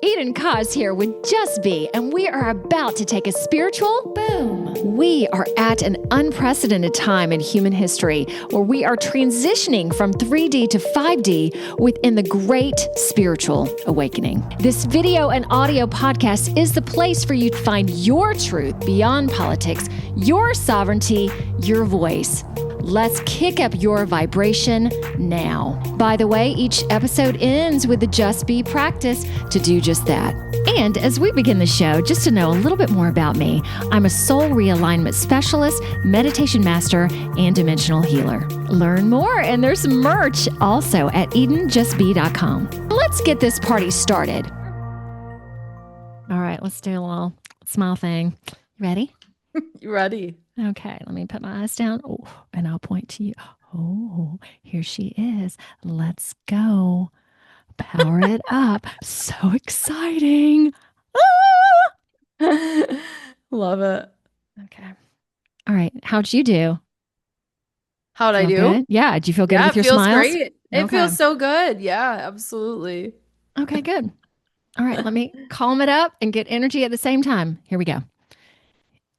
Eden Koz here with Just Be, and we are about to take a spiritual boom. We are at an unprecedented time in human history where we are transitioning from 3D to 5D within the great spiritual awakening. This video and audio podcast is the place for you to find your truth beyond politics, your sovereignty, your voice. Let's kick up your vibration now. By the way, each episode ends with the Just Be practice to do just that. And as we begin the show, just to know a little bit more about me, I'm a soul realignment specialist, meditation master, and dimensional healer. Learn more, and there's merch also at EdenJustBe.com. Let's get this party started. All right, let's do a little smile thing. Ready? You ready? Okay, let me put my eyes down. Oh, and I'll point to you. Oh, here she is. Let's go. Power it up. So exciting. Ah! Love it. Okay. All right. How'd you do? How'd I do? Good? Yeah. Did you feel good with your smiles? smiles? Great. It feels so good. Yeah, absolutely. Okay, good. All right. Let me calm it up and get energy at the same time. Here we go.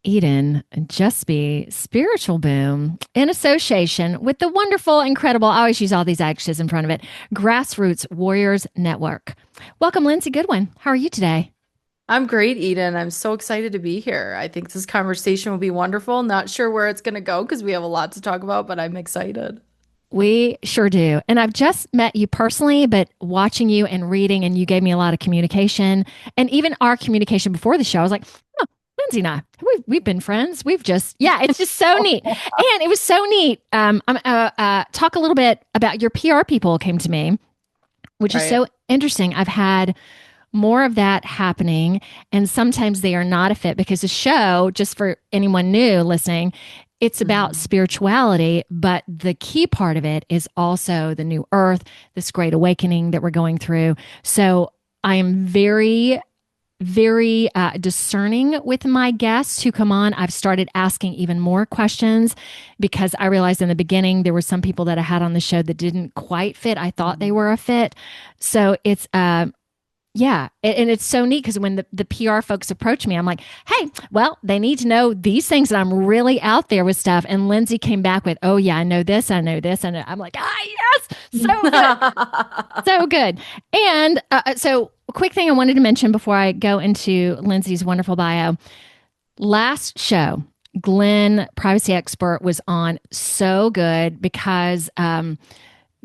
Eden, Just Be, Spiritual Boom, in association with the wonderful, incredible, I always use all these adjectives in front of it, Grassroots Warriors Network. Welcome, Lindsay Goodwin. How are you today? I'm great, Eden. I'm so excited to be here. I think this conversation will be wonderful. Not sure where it's going to go because we have a lot to talk about, but I'm excited. We sure do. And I've just met you personally, but watching you and reading, and you gave me a lot of communication. And even our communication before the show, I was like, oh, Lindsay and I, we've been friends. It's just so neat. And it was so neat. Talk a little bit about your PR people came to me, which is so interesting. I've had more of that happening, and sometimes they are not a fit because the show, just for anyone new listening, it's about spirituality, but the key part of it is also the new earth, this great awakening that we're going through. So I am very discerning with my guests who come on. I've started asking even more questions because I realized in the beginning there were some people that I had on the show that didn't quite fit. I thought they were a fit. So it's and it's so neat because when the PR folks approach me, I'm like, hey, well, they need to know these things, and I'm really out there with stuff. And Lindsay came back with, oh yeah, I know this, I know this, and I'm like, yes, so good, so good. And so a quick thing I wanted to mention before I go into Lindsay's wonderful bio. Last show, Glenn, privacy expert, was on, so good because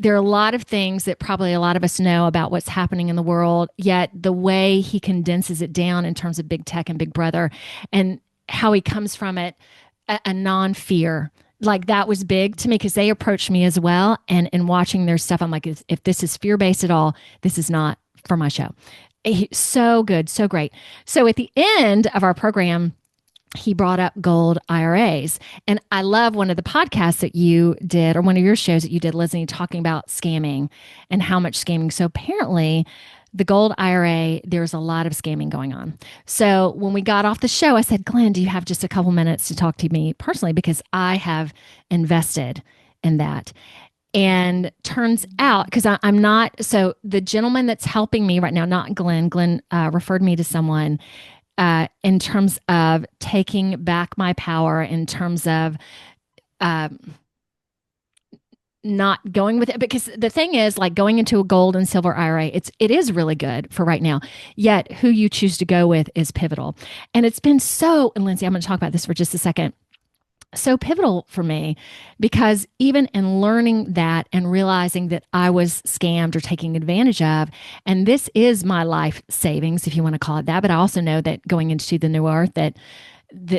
there are a lot of things that probably a lot of us know about what's happening in the world, yet the way he condenses it down in terms of big tech and big brother and how he comes from it, a non-fear. Like that was big to me because they approached me as well. And in watching their stuff, I'm like, if this is fear-based at all, this is not for my show. So good, so great. So at the end of our program, he brought up gold IRAs. And I love one of the podcasts that you did, or one of your shows that you did, Lindsay, talking about scamming and how much scamming. So apparently the gold IRA, there's a lot of scamming going on. So when we got off the show, I said, Glenn, do you have just a couple minutes to talk to me personally? Because I have invested in that. And turns out, because I'm not, so the gentleman that's helping me right now, not Glenn, referred me to someone in terms of taking back my power, in terms of not going with it. Because the thing is, like going into a gold and silver IRA, it is really good for right now. Yet who you choose to go with is pivotal. And it's been so, and Lindsay, I'm going to talk about this for just a second. So pivotal for me because even in learning that and realizing that I was scammed or taken advantage of, and this is my life savings, if you want to call it that, but I also know that going into the new earth that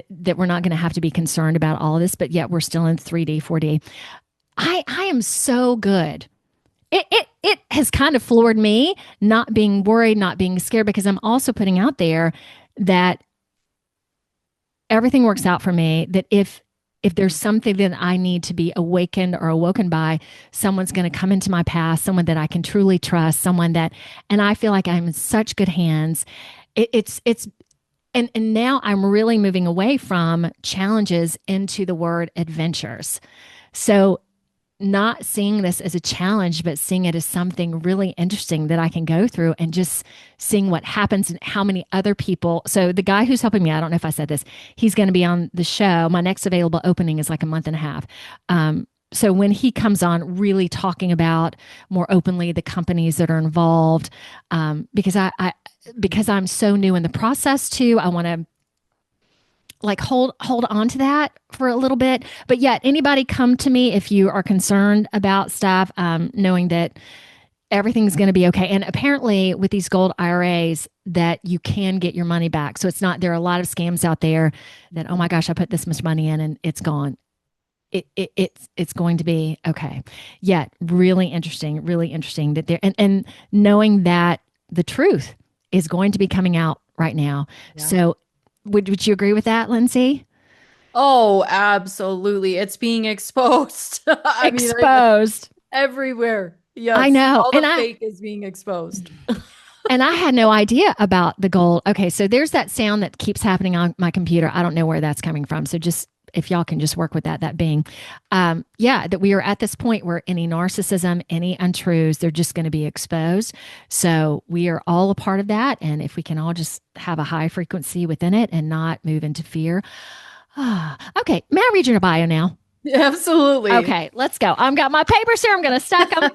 we're not going to have to be concerned about all of this, but yet we're still in 3D, 4D. I am so good. It has kind of floored me, not being worried, not being scared, because I'm also putting out there that everything works out for me, that if there's something that I need to be awakened or awoken by, someone's going to come into my path, someone that I can truly trust, someone that, and I feel like I'm in such good hands. And now I'm really moving away from challenges into the word adventures. So not seeing this as a challenge, but seeing it as something really interesting that I can go through and just seeing what happens and how many other people. So the guy who's helping me, I don't know if I said this, he's going to be on the show. My next available opening is like a month and a half. So when he comes on, really talking about more openly the companies that are involved, because because I'm so new in the process too, I want to like hold on to that for a little bit. But yet, anybody come to me if you are concerned about stuff, knowing that everything's going to be okay. And apparently, with these gold IRAs, that you can get your money back. So it's not. There are a lot of scams out there that, oh my gosh, I put this much money in and it's gone. It's going to be okay. Yet really interesting that there and knowing that the truth is going to be coming out right now. Yeah. So would you agree with that, Lindsay? Oh, absolutely. It's being exposed. I mean, Exposed. everywhere. I Yes. know. All the fake is being exposed. And I had no idea about the gold. Okay, so there's that sound that keeps happening on my computer. I don't know where that's coming from. So just if y'all can just work with that being, yeah, that we are at this point where any narcissism, any untruths, they're just going to be exposed. So we are all a part of that. And if we can all just have a high frequency within it and not move into fear. Okay, may I read your bio now? Absolutely. Okay, let's go. I've got my papers here. I'm going to stack them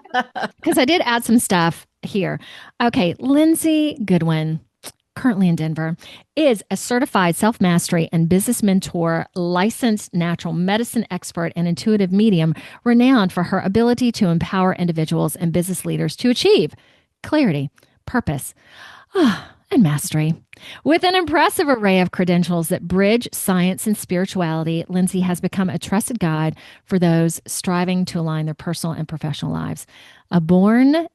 because I did add some stuff here. Okay, Lindsay Goodwin, currently in Denver, is a certified self mastery and business mentor, licensed natural medicine expert, and intuitive medium, renowned for her ability to empower individuals and business leaders to achieve clarity, purpose, and mastery. With an impressive array of credentials that bridge science and spirituality, Lindsay has become a trusted guide for those striving to align their personal and professional lives. A born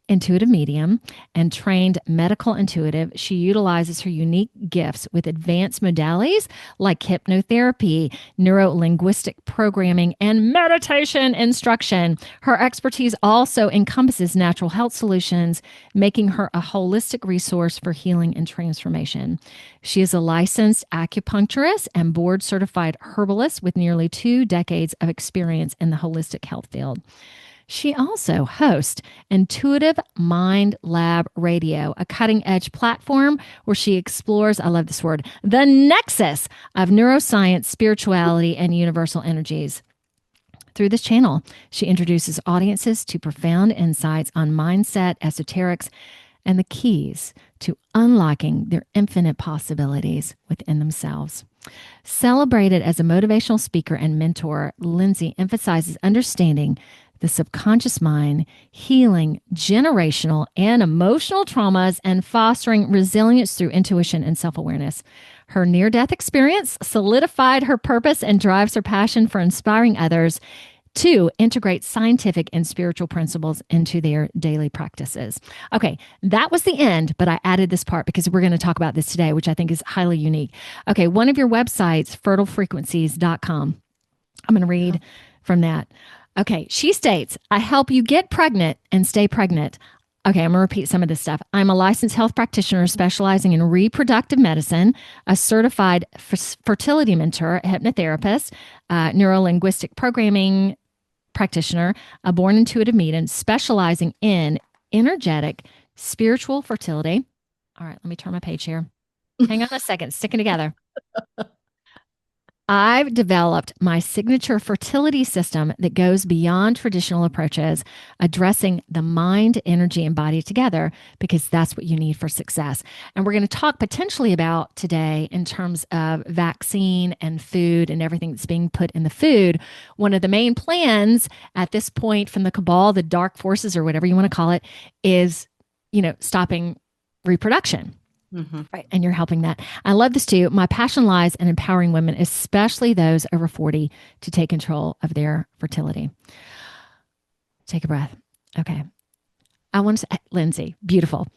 intuitive medium and trained medical intuitive, she utilizes her unique gifts with advanced modalities like hypnotherapy, neuro-linguistic programming, and meditation instruction. Her expertise also encompasses natural health solutions, making her a holistic resource for healing and transformation. She is a licensed acupuncturist and board-certified herbalist with nearly 2 decades of experience in the holistic health field. She also hosts Intuitive Mind Lab Radio, a cutting edge platform where she explores, I love this word, the nexus of neuroscience, spirituality, and universal energies. Through this channel, she introduces audiences to profound insights on mindset, esoterics, and the keys to unlocking their infinite possibilities within themselves. Celebrated as a motivational speaker and mentor, Lindsay emphasizes understanding the subconscious mind, healing generational and emotional traumas, and fostering resilience through intuition and self-awareness. Her near-death experience solidified her purpose and drives her passion for inspiring others to integrate scientific and spiritual principles into their daily practices. Okay, that was the end, but I added this part because we're going to talk about this today, which I think is highly unique. Okay, one of your websites, fertilefrequencies.com. I'm going to read from that. Okay, she states, I help you get pregnant and stay pregnant. Okay, I'm going to repeat some of this stuff. I'm a licensed health practitioner specializing in reproductive medicine, a certified fertility mentor, a hypnotherapist, neuro-linguistic programming practitioner, a born intuitive medium specializing in energetic spiritual fertility. All right, let me turn my page here. Hang on a second, sticking together. I've developed my signature fertility system that goes beyond traditional approaches, addressing the mind, energy, and body together, because that's what you need for success. And we're going to talk potentially about today in terms of vaccine and food and everything that's being put in the food. One of the main plans at this point from the cabal, the dark forces, or whatever you want to call it, is, stopping reproduction. Mm-hmm. Right. And you're helping that. I love this too. My passion lies in empowering women, especially those over 40, to take control of their fertility. Take a breath. Okay. I want to say, Lindsay, beautiful.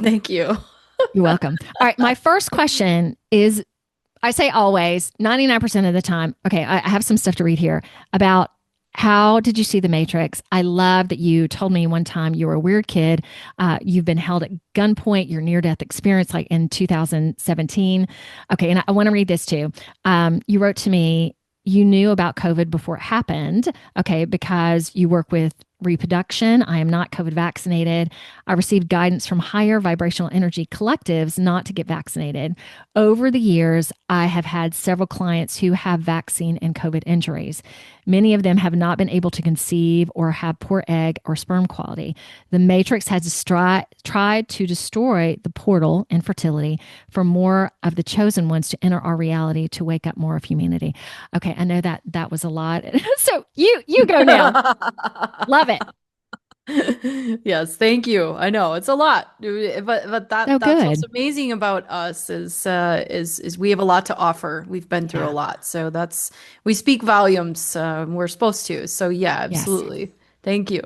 Thank you. You're welcome. All right. My first question is, I say always, 99% of the time. Okay. I have some stuff to read here about how did you see the Matrix? I love that you told me one time you were a weird kid. You've been held at gunpoint, your near-death experience, like in 2017. Okay, and I want to read this too. You wrote to me, you knew about COVID before it happened, okay, because you work with reproduction. I am not COVID vaccinated. I received guidance from higher vibrational energy collectives not to get vaccinated. Over the years, I have had several clients who have vaccine and COVID injuries. Many of them have not been able to conceive or have poor egg or sperm quality. The matrix has tried to destroy the portal infertility for more of the chosen ones to enter our reality to wake up more of humanity. Okay, I know that that was a lot. So you go now. Love it. Yes, thank you. I know it's a lot, but So that's what's good. amazing about us is we have a lot to offer. We've been through a Yeah. lot, so that's we speak volumes. We're supposed to. So yeah, Yes. absolutely. Thank you.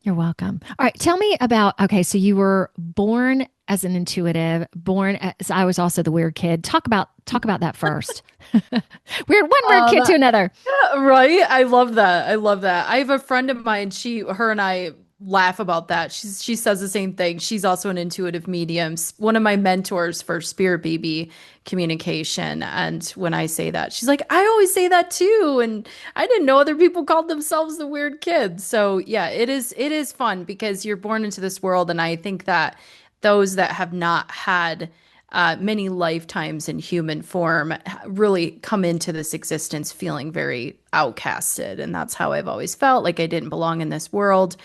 You're welcome. All right. Tell me about, okay, so you were born as an intuitive, born as I was also the weird kid. Talk about that first. One weird Um, kid to another. Right? I love that. I love that. I have a friend of mine, her and I laugh about that. She says the same thing. She's also an intuitive medium, one of my mentors for Spirit Baby communication. And when I say that, she's like, I always say that too. And I didn't know other people called themselves the weird kids. So yeah, it is fun because you're born into this world. And I think that those that have not had many lifetimes in human form really come into this existence feeling very outcasted, and that's how I've always felt like I didn't belong in this world.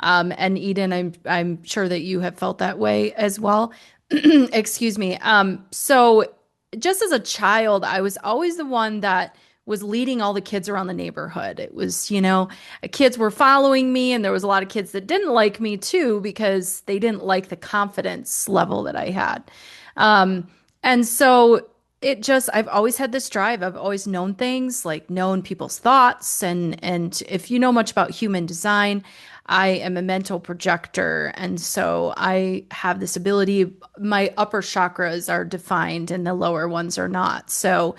And Eden, I'm sure that you have felt that way as well. Excuse me. So just as a child, I was always the one that was leading all the kids around the neighborhood. It was, kids were following me, and there was a lot of kids that didn't like me too because they didn't like the confidence level that I had. Um, and so I've always had this drive. I've always known things, like known people's thoughts. And if you know much about human design, I am a mental projector. And so I have this ability, my upper chakras are defined and the lower ones are not. So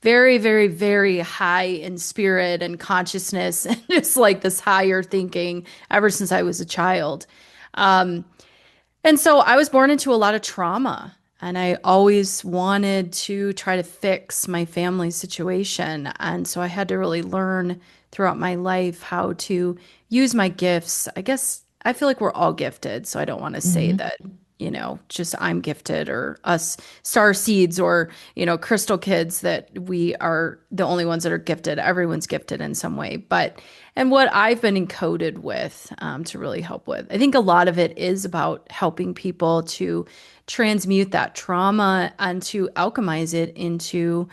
very, very, very high in spirit and consciousness and just like this higher thinking ever since I was a child. Um, and so I was born into a lot of trauma, and I always wanted to try to fix my family situation. And so I had to really learn throughout my life how to use my gifts. I guess I feel like we're all gifted, so I don't want to say Hmm. that, just I'm gifted or us star seeds or, crystal kids that we are the only ones that are gifted. Everyone's gifted in some way. And what I've been encoded with to really help with. I think a lot of it is about helping people to transmute that trauma and to alchemize it into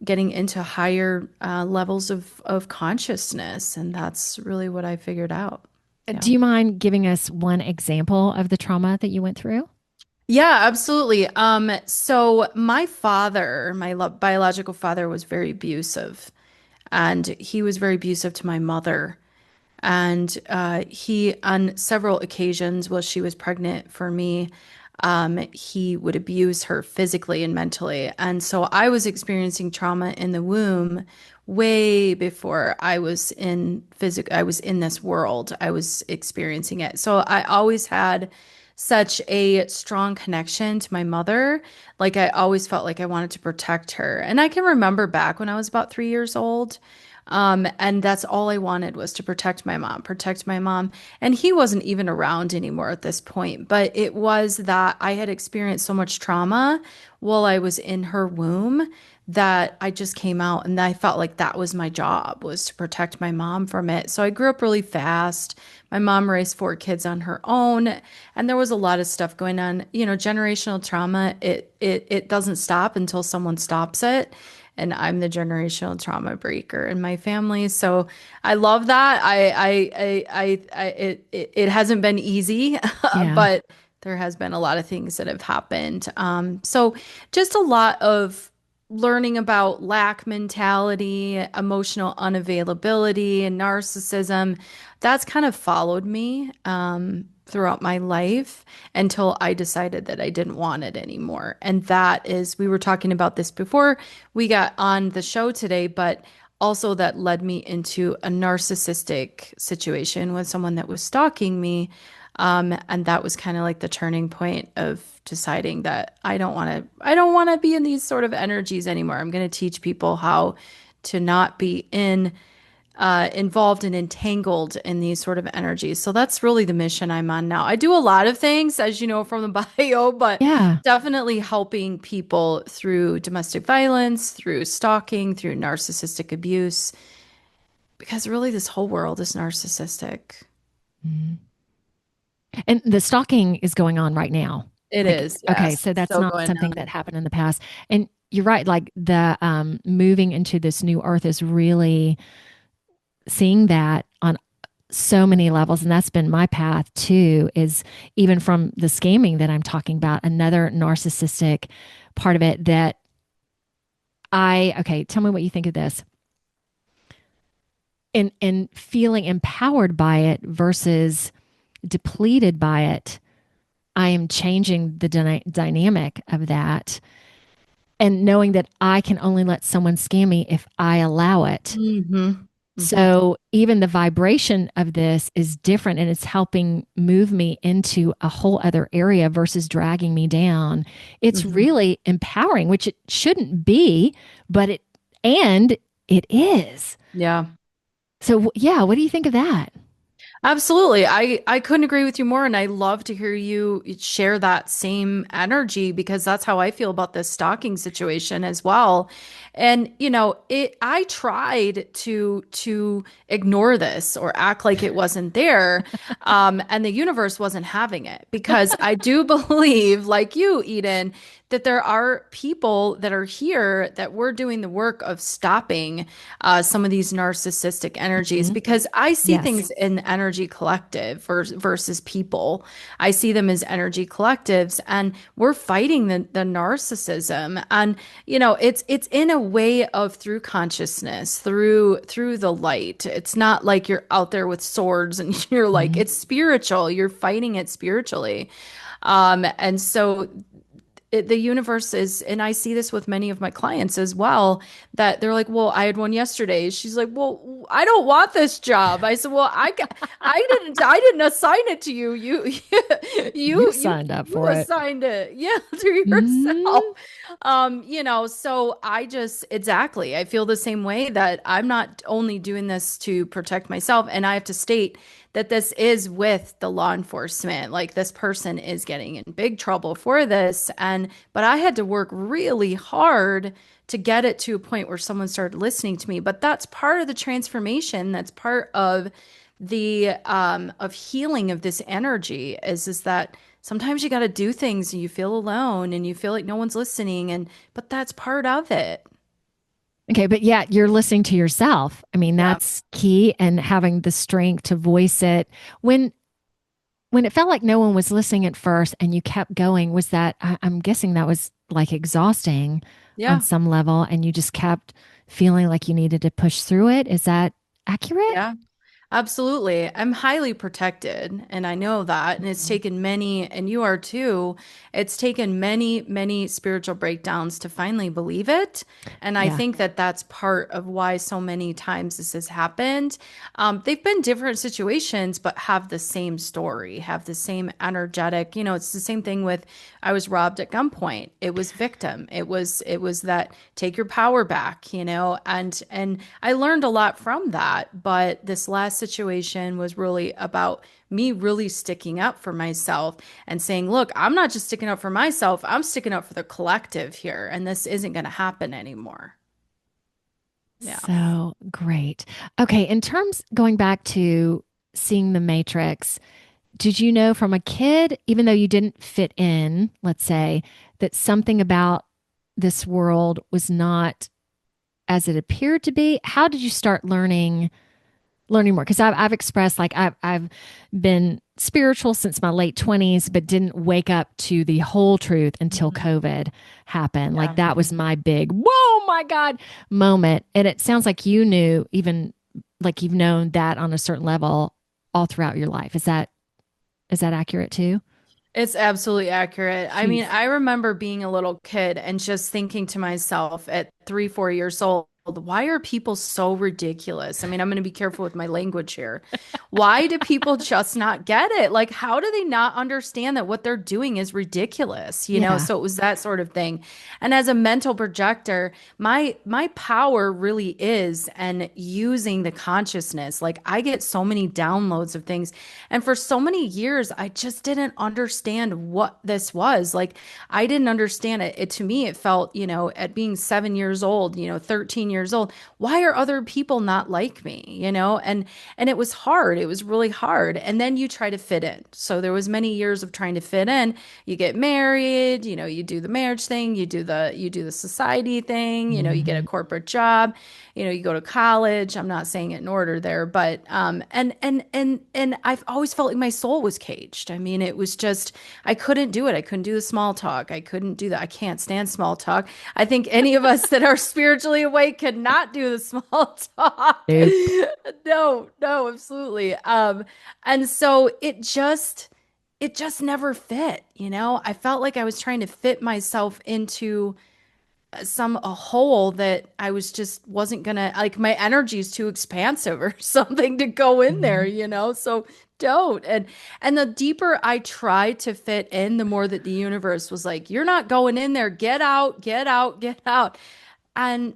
getting into higher levels of consciousness. And that's really what I figured out. Yeah. Do you mind giving us one example of the trauma that you went through? Yeah, absolutely. So my father, biological father, was very abusive, and he was very abusive to my mother. And he, on several occasions while she was pregnant for me, he would abuse her physically and mentally. And so I was experiencing trauma in the womb way before I was in this world. I was experiencing it. So I always had such a strong connection to my mother. Like I always felt like I wanted to protect her. And I can remember back when I was about 3 years old. And that's all I wanted was to protect my mom, protect my mom. And he wasn't even around anymore at this point. But it was that I had experienced so much trauma while I was in her womb that I just came out and I felt like that was my job was to protect my mom from it. So I grew up really fast. My mom raised 4 kids on her own, and there was a lot of stuff going on. Generational trauma, it doesn't stop until someone stops it, and I'm the generational trauma breaker in my family. So I love that. It hasn't been easy, Yeah. but there has been a lot of things that have happened. So just a lot of learning about lack mentality, emotional unavailability, and narcissism. That's kind of followed me throughout my life until I decided that I didn't want it anymore. And that is, we were talking about this before we got on the show today, but also that led me into a narcissistic situation with someone that was stalking me. And that was kind of like the turning point of deciding that I don't want to be in these sort of energies anymore. I'm going to teach people how to not be involved and entangled in these sort of energies. So that's really the mission I'm on now. I do a lot of things, as you know from the bio, but Yeah. definitely helping people through domestic violence, through stalking, through narcissistic abuse, because really this whole world is narcissistic. Mhm. And the stalking is going on right now. It Like, is, okay, yes. so that's Still not going something that on. happened in the past. And you're right, like the moving into this new earth is really seeing that on so many levels. And that's been my path too, is even from the scamming that I'm talking about, another narcissistic part of it that okay, tell me what you think of this. And feeling empowered by it versus depleted by it, I am changing the dynamic of that and knowing that I can only let someone scam me if I allow it. Hmm. Hmm. So even the vibration of this is different and it's helping move me into a whole other area versus dragging me down. It's Hmm. really empowering, which it shouldn't be, but and it is. Yeah. So yeah, what do you think of that? Absolutely. I couldn't agree with you more. And I love to hear you share that same energy because that's how I feel about this stalking situation as well. And I tried to ignore this or act like it wasn't there. And the universe wasn't having it because I do believe, like you, Eden, that there are people that are here that we're doing the work of stopping some of these narcissistic energies Mhm. because I see Yes. things in energy collective versus people. I see them as energy collectives, and we're fighting the narcissism. And it's in a way of through consciousness, through the light. It's not like you're out there with swords and you're like Mhm. it's spiritual. You're fighting it spiritually. And so the universe is, and I see this with many of my clients as well, that they're like, well, I had one yesterday. She's like, well, I don't want this job. I said, well, I didn't assign it to you. You You signed up you for it. assigned it, yeah, to yourself. Mhm. So I just exactly, I feel the same way that I'm not only doing this to protect myself, and I have to state that this is with the law enforcement. Like this person is getting in big trouble for this. But I had to work really hard to get it to a point where someone started listening to me. But that's part of the transformation. That's part of the of healing of this energy is that sometimes you got to do things and you feel alone and you feel like no one's listening. But that's part of it. Okay, but yeah, you're listening to yourself. I mean, Yeah. that's key and having the strength to voice it. When it felt like no one was listening at first and you kept going, was that I'm guessing that was like exhausting on Yeah. some level and you just kept feeling like you needed to push through it. Is that accurate? Yeah. Absolutely. I'm highly protected, and I know that. And it's Mhm. taken many, and you are too. It's taken many, many spiritual breakdowns to finally believe it. And I Yeah. think that that's part of why so many times this has happened. They've been different situations, but have the same story, have the same energetic. It's the same thing with I was robbed at gunpoint. It was victim. It was that take your power back, and I learned a lot from that. But this last situation was really about me really sticking up for myself and saying, look, I'm not just sticking up for myself, I'm sticking up for the collective here, and this isn't going to happen anymore. Yeah. So great. Okay, in terms going back to seeing the Matrix, did you know from a kid, even though you didn't fit in, let's say, that something about this world was not as it appeared to be? How did you start learning more? Because I've expressed like I've been spiritual since my late 20s, but didn't wake up to the whole truth until Mhm. COVID happened. Like Yeah. that was my big whoa my God moment. And it sounds like you knew even like you've known that on a certain level all throughout your life. Is that accurate too? It's absolutely accurate. I mean, Jeez. I remember being a little kid and just thinking to myself at 3, 4 years old, why are people so ridiculous? I mean, I'm going to be careful with my language here. Why do people just not get it? Like, how do they not understand that what they're doing is ridiculous? You know, Yeah. so it was that sort of thing. And as a mental projector, my power really is and using the consciousness. Like, I get so many downloads of things. And for so many years, I just didn't understand what this was. Like, I didn't understand it. To me, it felt, at being 7 years old, 13 years old, why are other people not like me? And it was hard. It was really hard. And then you try to fit in. So there was many years of trying to fit in. You get married, you do the marriage thing, you do the society thing, you get a Mhm. corporate job, you go to college. I'm not saying it in order there, but and I've always felt like my soul was caged. I mean, it was just I couldn't do it. I couldn't do the small talk. I couldn't do that. I can't stand small talk. I think any of us that are spiritually awake cannot do the small talk. Nope. No, no, absolutely. And so it just never fit. I felt like I was trying to fit myself into a hole that I was just wasn't gonna like my energy is too expansive or something to go in there, Mhm. so don't. And the deeper I tried to fit in, the more that the universe was like, you're not going in there, get out, get out, get out. And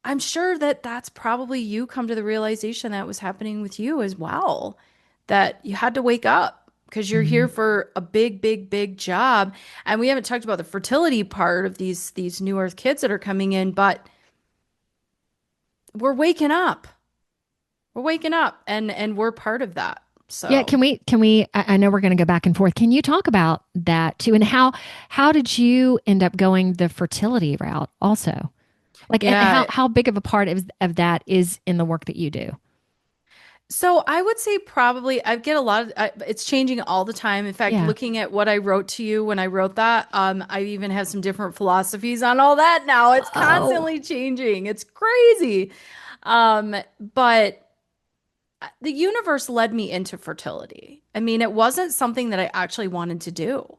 I'm sure that that's probably you come to the realization that was happening with you as well, that you had to wake up because you're here Mhm. for a big, big, big job. And we haven't talked about the fertility part of these new earth kids that are coming in, but we're waking up. We're waking up and we're part of that. Yeah, So can we I know we're going to go back and forth. Can you talk about that too, and how did you end up going the fertility route also? Like, and yeah. how big of a part of that is in the work that you do? So I would say probably I get a lot of it's changing all the time. In fact, Yeah. looking at what I wrote to you when I wrote that, I even have some different philosophies on all that now. It's Oh. constantly changing. It's crazy. But the universe led me into fertility. I mean, it wasn't something that I actually wanted to do.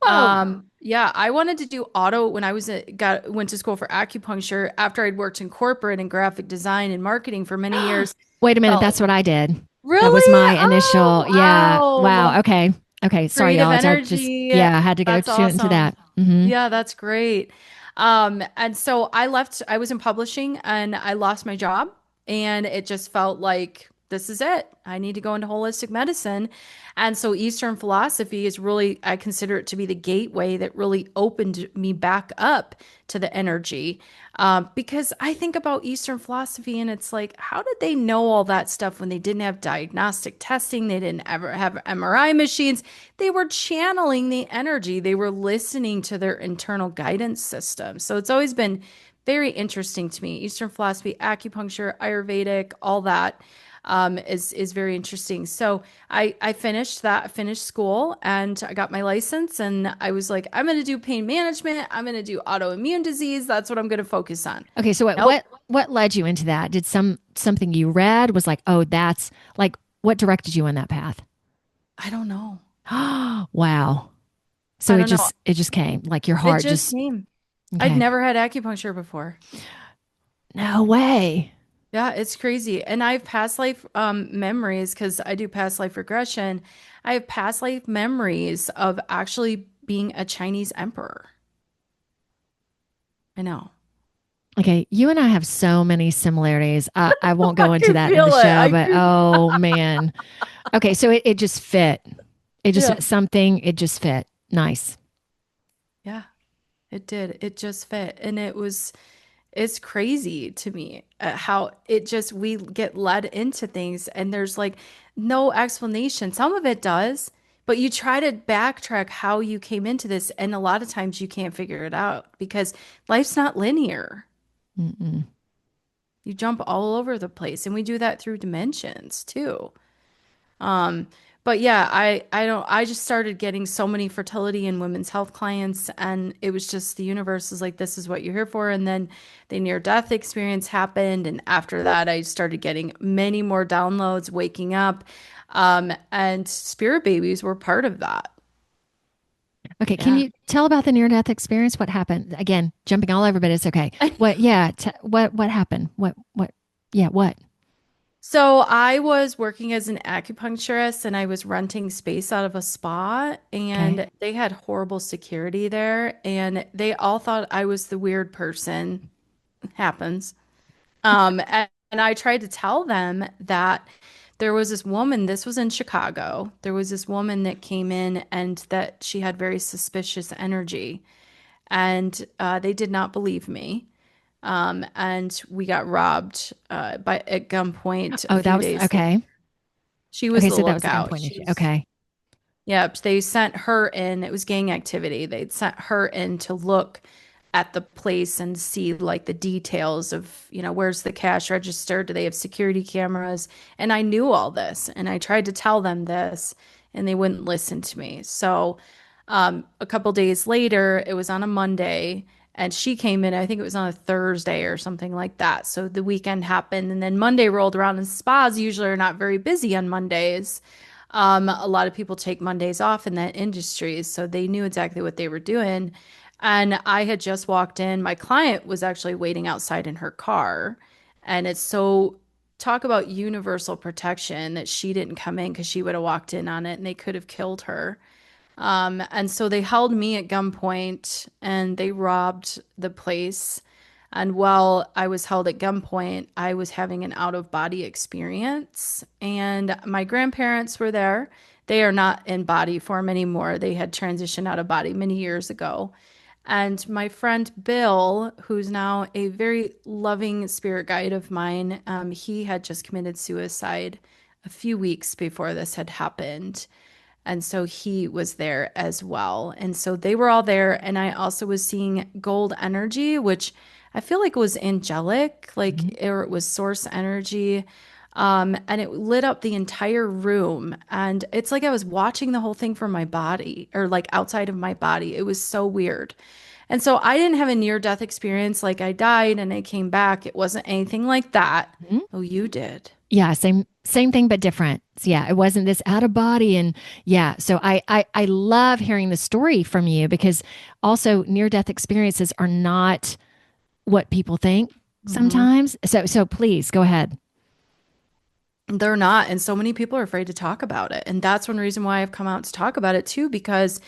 Oh. Yeah, I wanted to do auto when I went to school for acupuncture after I'd worked in corporate and graphic design and marketing for many years. Wait a minute, Felt that's what I did. That was really? my initial. Yeah. Oh, Wow. wow. Okay. Okay. Sorry, Creative y'all. I just, energy. yeah, I had to go That's shoot into awesome. that. Hmm. Yeah, that's great. And so I was in publishing and I lost my job and it just felt like this is it. I need to go into holistic medicine. And so Eastern philosophy is really, I consider it to be the gateway that really opened me back up to the energy. Because I think about Eastern philosophy and it's like, how did they know all that stuff when they didn't have diagnostic testing? They didn't ever have MRI machines. They were channeling the energy. They were listening to their internal guidance system. So it's always been very interesting to me. Eastern philosophy, acupuncture, Ayurvedic, all that is very interesting. So I finished that, I finished school, and I got my license. And I was like, I'm going to do pain management. I'm going to do autoimmune disease. That's what I'm going to focus on. Okay. So Nope. what led you into that? Did something you read was like, oh, that's like what directed you on that path? I don't know. Wow. So I don't know. it just came like your It heart just just came. I'd okay. never had acupuncture before. No way. Yeah, it's crazy. And I have past life memories because I do past life regression. I have past life memories of actually being a Chinese emperor. I know. Okay, you and I have so many similarities. I won't I go into can that in the feel it. show, I but can, oh man. Okay, so it just fit. It just yeah. something, it just fit. Nice. Yeah, it did. It just fit. And it's crazy to me how it just, we get led into things and there's like no explanation. Some of it does, but you try to backtrack how you came into this. And a lot of times you can't figure it out because life's not linear. Mm-mm. You jump all over the place. And we do that through dimensions too. Um, but yeah, I don't I just started getting so many fertility and women's health clients and it was just the universe is like this is what you're here for and then the near death experience happened and after that I started getting many more downloads, waking up and spirit babies were part of that. Okay, can Yeah. you tell about the near-death experience? What happened? Again, jumping all over, but it's okay. What? Yeah. What happened? What? Yeah. What? So I was working as an acupuncturist and I was renting space out of a spa Okay. and they had horrible security there and they all thought I was the weird person. Happens. And I tried to tell them that there was this woman, this was in Chicago. There was this woman that came in and that she had very suspicious energy. And they did not believe me. And we got robbed by at gunpoint a Oh, that few was days later. okay. She was Okay, the so that was a lookout. gunpoint She issue. was, Okay. yep, they sent her in. It was gang activity. They'd sent her in to look at the place and see like the details of, where's the cash register? Do they have security cameras? And I knew all this and I tried to tell them this and they wouldn't listen to me. So, a couple days later, it was on a Monday and she came in, I think it was on a Thursday or something like that. So the weekend happened and then Monday rolled around and spas usually are not very busy on Mondays. A lot of people take Mondays off in that industry, so they knew exactly what they were doing. And I had just walked in. My client was actually waiting outside in her car. And it's so talk about universal protection that she didn't come in because she would have walked in on it and they could have killed her. And so they held me at gunpoint and they robbed the place. And while I was held at gunpoint, I was having an out of body experience. And my grandparents were there. They are not in body form anymore. They had transitioned out of body many years ago. And my friend Bill, who's now a very loving spirit guide of mine, he had just committed suicide a few weeks before this had happened. And so he was there as well. And so they were all there. And I also was seeing gold energy, which I feel like was angelic, like Mhm. or it was source energy. And it lit up the entire room. And it's like I was watching the whole thing from my body or like outside of my body. It was so weird. And so I didn't have a near death experience like I died and I came back. It wasn't anything like that. Mhm. Oh, you did. Yeah, same thing but different. So, yeah, it wasn't this out of body and yeah, so I love hearing the story from you because also near death experiences are not what people think Mhm. sometimes. So please go ahead. They're not. And so many people are afraid to talk about it. And that's one reason why I've come out to talk about it too, because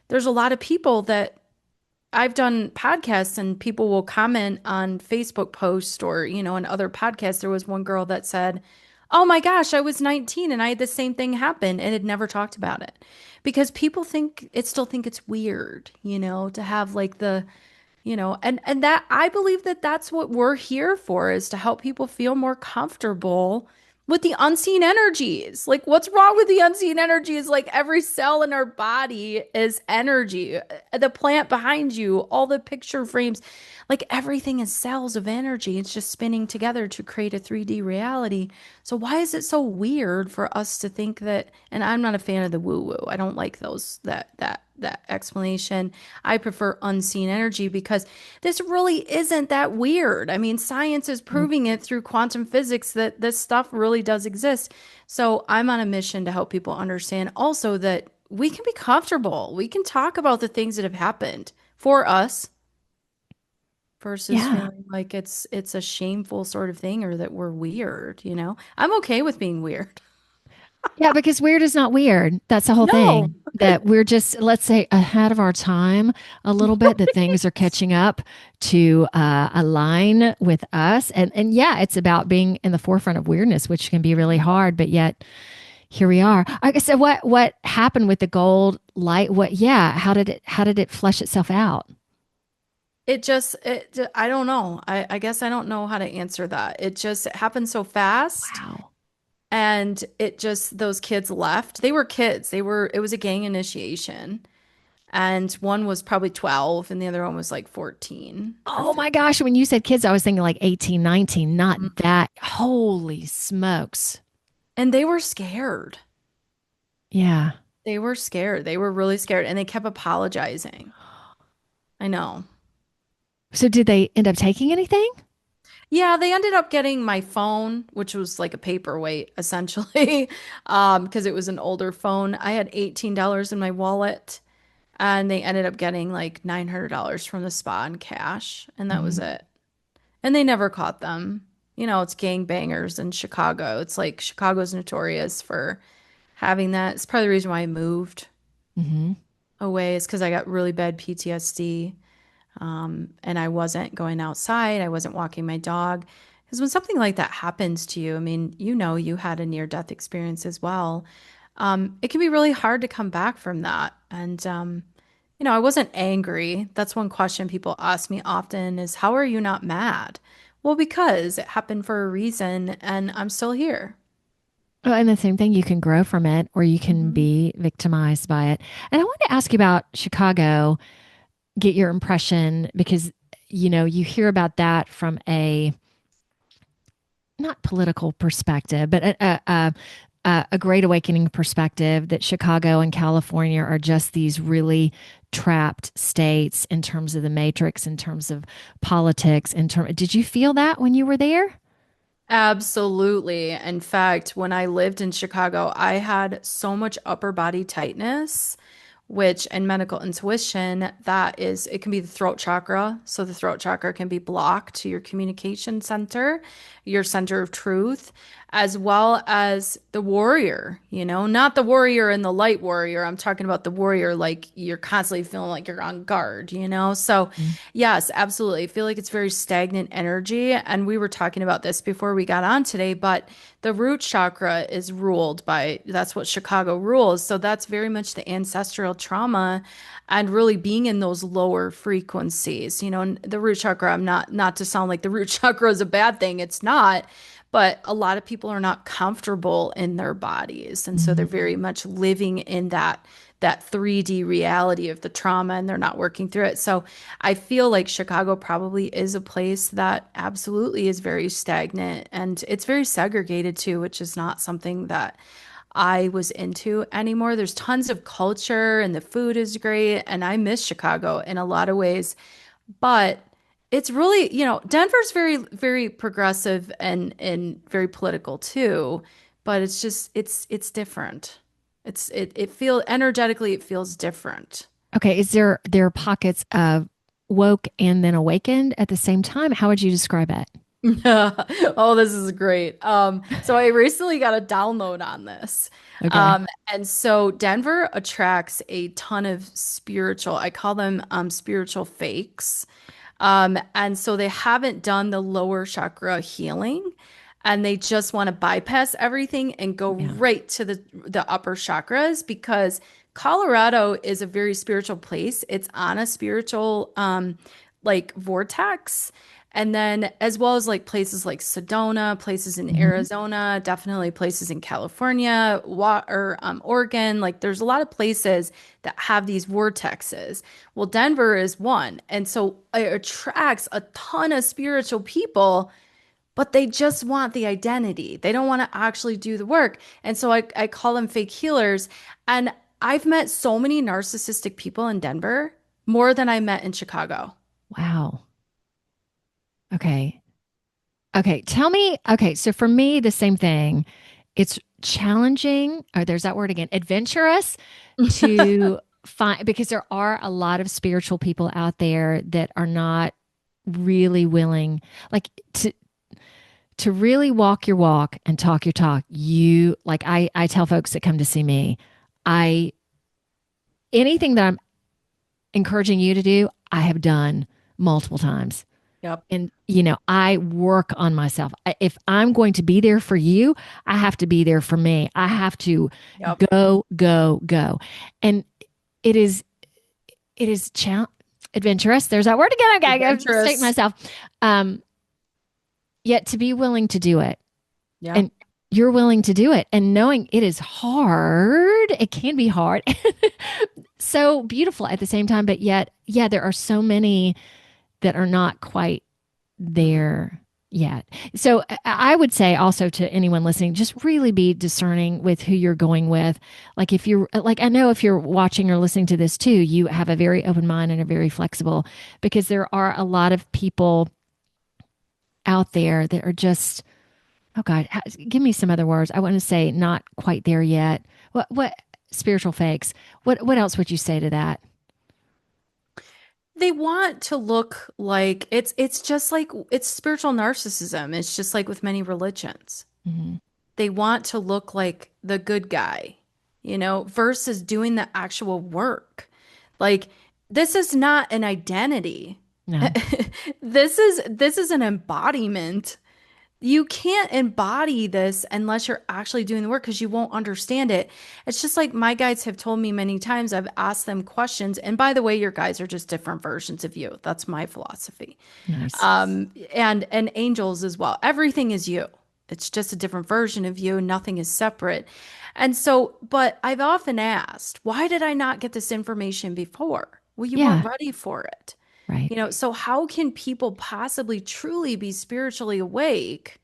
there's a lot of people that I've done podcasts and people will comment on Facebook posts or, in other podcasts. There was one girl that said, "Oh my gosh, I was 19 and I had the same thing happen and had never talked about it." Because people still think it's weird, to have like and that I believe that that's what we're here for is to help people feel more comfortable with the unseen energies. Like what's wrong with the unseen energies? Like every cell in our body is energy. The plant behind you, all the picture frames, like everything is cells of energy. It's just spinning together to create a 3D reality. So why is it so weird for us to think that, and I'm not a fan of the woo woo. I don't like those that explanation. I prefer unseen energy because this really isn't that weird. I mean, science is proving it through quantum physics that this stuff really does exist. So I'm on a mission to help people understand also that we can be comfortable. We can talk about the things that have happened for us versus Yeah. feeling like it's a shameful sort of thing or that we're weird. I'm okay with being weird. Yeah, because weird is not weird. That's the whole No. thing. That we're just, let's say, ahead of our time a little bit, that things are catching up to align with us. And yeah, it's about being in the forefront of weirdness, which can be really hard, but yet here we are. Like I said, what happened with the gold light? Yeah, how did it flesh itself out? I don't know. I guess I don't know how to answer that. It happened so fast Wow. and those kids left. They were kids. It was a gang initiation. And one was probably 12 and the other one was like 14 or Oh my 15. gosh, when you said kids, I was thinking like 18, 19. Mhm. Not that. Holy smokes. And they were scared. Yeah. They were scared. They were really scared and they kept apologizing. I know. So did they end up taking anything? Yeah, they ended up getting my phone, which was like a paperweight essentially, because it was an older phone. I had $18 in my wallet. and they ended up getting like $900 from the spa in cash, and that was it. And they never caught them. You know, it's gangbangers in Chicago. It's like Chicago's notorious for having that. It's part of the reason why I moved Mm-hmm. away is because I got really bad PTSD. And I wasn't going outside. I wasn't walking my dog. Because when something like that happens to you, I mean, you know, you had a near-death experience as well. It can be really hard to come back from that. And, you know, I wasn't angry. That's one question people ask me often is, how are you not mad? Well, because it happened for a reason and I'm still here. Well, and the same thing, you can grow from it or you can Mhm. be victimized by it. And I want to ask you about Chicago, get your impression because, you hear about that from a not political perspective, but a great awakening perspective that Chicago and California are just these really trapped states in terms of the matrix, in terms of politics, did you feel that when you were there? Absolutely. In fact, when I lived in Chicago, I had so much upper body tightness, which in medical intuition, it can be the throat chakra. So the throat chakra can be blocked to your communication center, your center of truth, as well as the warrior, not the warrior and the light warrior. I'm talking about the warrior, like you're constantly feeling like you're on guard. So, Mm. yes, absolutely. I feel like it's very stagnant energy. And we were talking about this before we got on today, but the root chakra is ruled by, that's what Chicago rules. So that's very much the ancestral trauma and really being in those lower frequencies. And the root chakra, I'm not to sound like the root chakra is a bad thing. It's not. But a lot of people are not comfortable in their bodies. And so they're Mhm. very much living in that 3D reality of the trauma and they're not working through it. So I feel like Chicago probably is a place that absolutely is very stagnant and it's very segregated too, which is not something that I was into anymore. There's tons of culture and the food is great. And I miss Chicago in a lot of ways. But it's really, Denver's very, very progressive and very political too. But it's just it's different. It feel energetically it feels different. Okay, is there pockets of woke and then awakened at the same time? How would you describe it? Oh, this is great. So I recently got a download on this. Okay. And so Denver attracts a ton of I call them spiritual fakes. And so they haven't done the lower chakra healing and they just want to bypass everything and go Yeah. right to the upper chakras because Colorado is a very spiritual place. It's on a spiritual like vortex. And then as well as like places like Sedona, places in Mhm. Arizona, definitely places in California, or Oregon. Like there's a lot of places that have these vortexes. Well, Denver is one. And so it attracts a ton of spiritual people, but they just want the identity. They don't want to actually do the work. And so I call them fake healers. And I've met so many narcissistic people in Denver, more than I met in Chicago. Wow. Okay. Okay. Tell me. Okay. So for me, the same thing. It's challenging, or there's that word again, adventurous to find, because there are a lot of spiritual people out there that are not really willing, like to really walk your walk and talk your talk. I tell folks that come to see me, I, anything that I'm encouraging you to do, I have done multiple times. Yep. And, I work on myself. If I'm going to be there for you, I have to be there for me. I have to Yep. go, go, go. And it is, adventurous. There's that word again. I'm stating Adventurous. myself. Um, Yet to be willing to do it. Yeah. And you're willing to do it. And knowing it is hard, it can be hard. So beautiful at the same time. But yet, yeah, there are so many that are not quite there yet. So I would say also to anyone listening, just really be discerning with who you're going with. Like if you're like, I know if you're watching or listening to this too, you have a very open mind and are very flexible because there are a lot of people out there that are just, oh God, give me some other words. I want to say not quite there yet. What spiritual fakes? What else would you say to that? They want to look like it's just like it's spiritual narcissism. It's just like with many religions. Mhm. They want to look like the good guy, versus doing the actual work. Like this is not an identity. No. This is an embodiment. You can't embody this unless you're actually doing the work because you won't understand it. It's just like my guides have told me many times. I've asked them questions. And by the way, your guides are just different versions of you. That's my philosophy. Nice. And angels as well. Everything is you. It's just a different version of you. Nothing is separate. And so, but I've often asked, why did I not get this information before? Well, you weren't Yeah. ready for it. Right. So how can people possibly truly be spiritually awake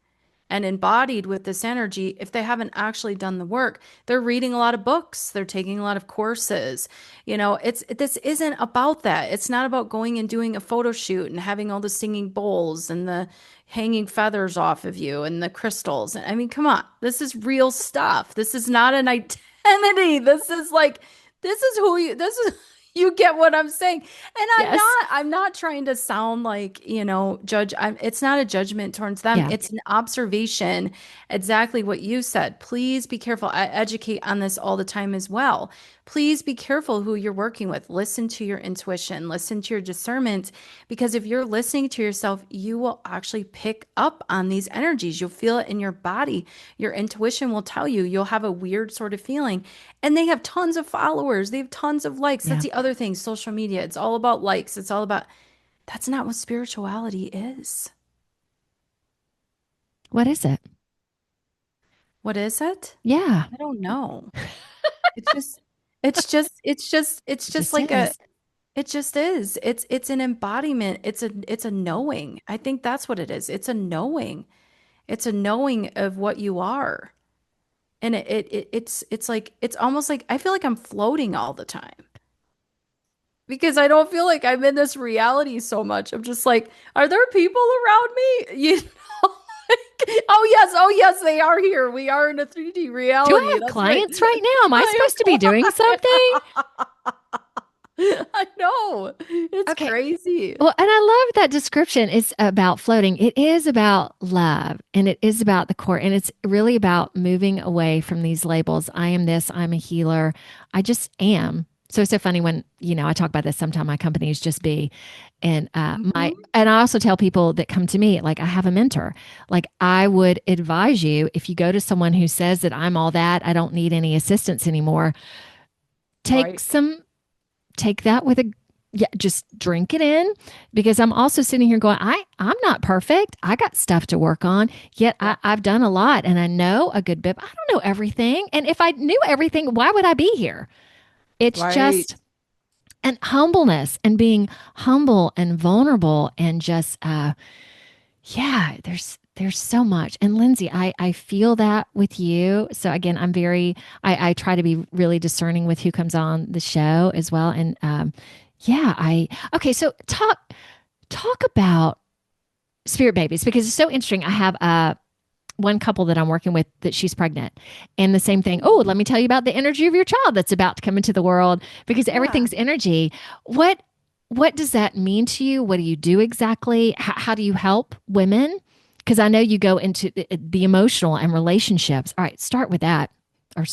and embodied with this energy if they haven't actually done the work? They're reading a lot of books, they're taking a lot of courses. This isn't about that. It's not about going and doing a photo shoot and having all the singing bowls and the hanging feathers off of you and the crystals. I mean, come on. This is real stuff. This is not an identity. This is who you this is you get what I'm saying. And Yes. I'm not trying to sound like, judge. It's not a judgment towards them. Yeah. It's an observation. Exactly what you said. Please be careful. I educate on this all the time as well. Please be careful who you're working with. Listen to your intuition, listen to your discernment, because if you're listening to yourself, you will actually pick up on these energies. You'll feel it in your body. Your intuition will tell you. You'll have a weird sort of feeling. And they have tons of followers. They have tons of likes. That's Yeah. the other thing. Social media, it's all about likes. It's all about, that's not what spirituality is. What is it? What is it? Yeah. I don't know. It's just, it's It just just like a, is. it just is. It's an embodiment. It's a knowing. I think that's what it is. It's a knowing. It's a knowing of what you are. And it's like, it's almost like I feel like I'm floating all the time because I don't feel like I'm in this reality so much. I'm just like, are there people around me? Oh yes, they are here. We are in a 3D Do I reality. have That's right. clients right now? Am I I supposed to be doing something? I know. It's Okay. crazy. Well, and I love that description. It's about floating. It is about love and it is about the core. And it's really about moving away from these labels. I am this, I'm a healer. I just am. So it's so funny when, I talk about this sometimes my company is just be. And Mhm. and I also tell people that come to me, like I have a mentor. Like I would advise you if you go to someone who says that I'm all that, I don't need any assistance anymore, take Right. some take that with a yeah, just drink it in because I'm also sitting here going, I'm not perfect. I got stuff to work on. Yet Yeah. I've done a lot and I know a good bit. I don't know everything. And if I knew everything, why would I be here? It's Right. just an humbleness and being humble and vulnerable and just yeah, there's so much. And Lindsay, I feel that with you. So again, I try to be really discerning with who comes on the show as well. And yeah, okay, so talk about spirit babies because it's so interesting. I have one couple that I'm working with that she's pregnant. And the same thing. Oh, let me tell you about the energy of your child that's about to come into the world because Yeah. everything's energy. What does that mean to you? What do you do exactly? How do you help women? Because I know you go into the emotional and relationships. All right, start with that or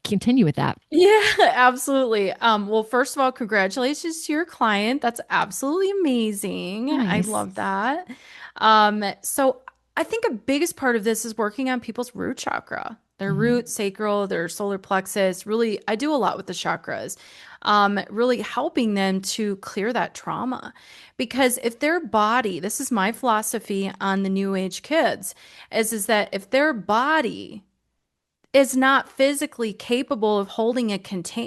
continue with that. Yeah, absolutely. Well, first of all, congratulations to your client. That's absolutely amazing. I Nice. love that. So I think a biggest part of this is working on people's root chakra, their Mhm. root, sacral, their solar plexus. Really, I do a lot with the chakras. Really helping them to clear that trauma. Because if their body, this is my philosophy on the new age kids, is that if their body is not physically capable of holding a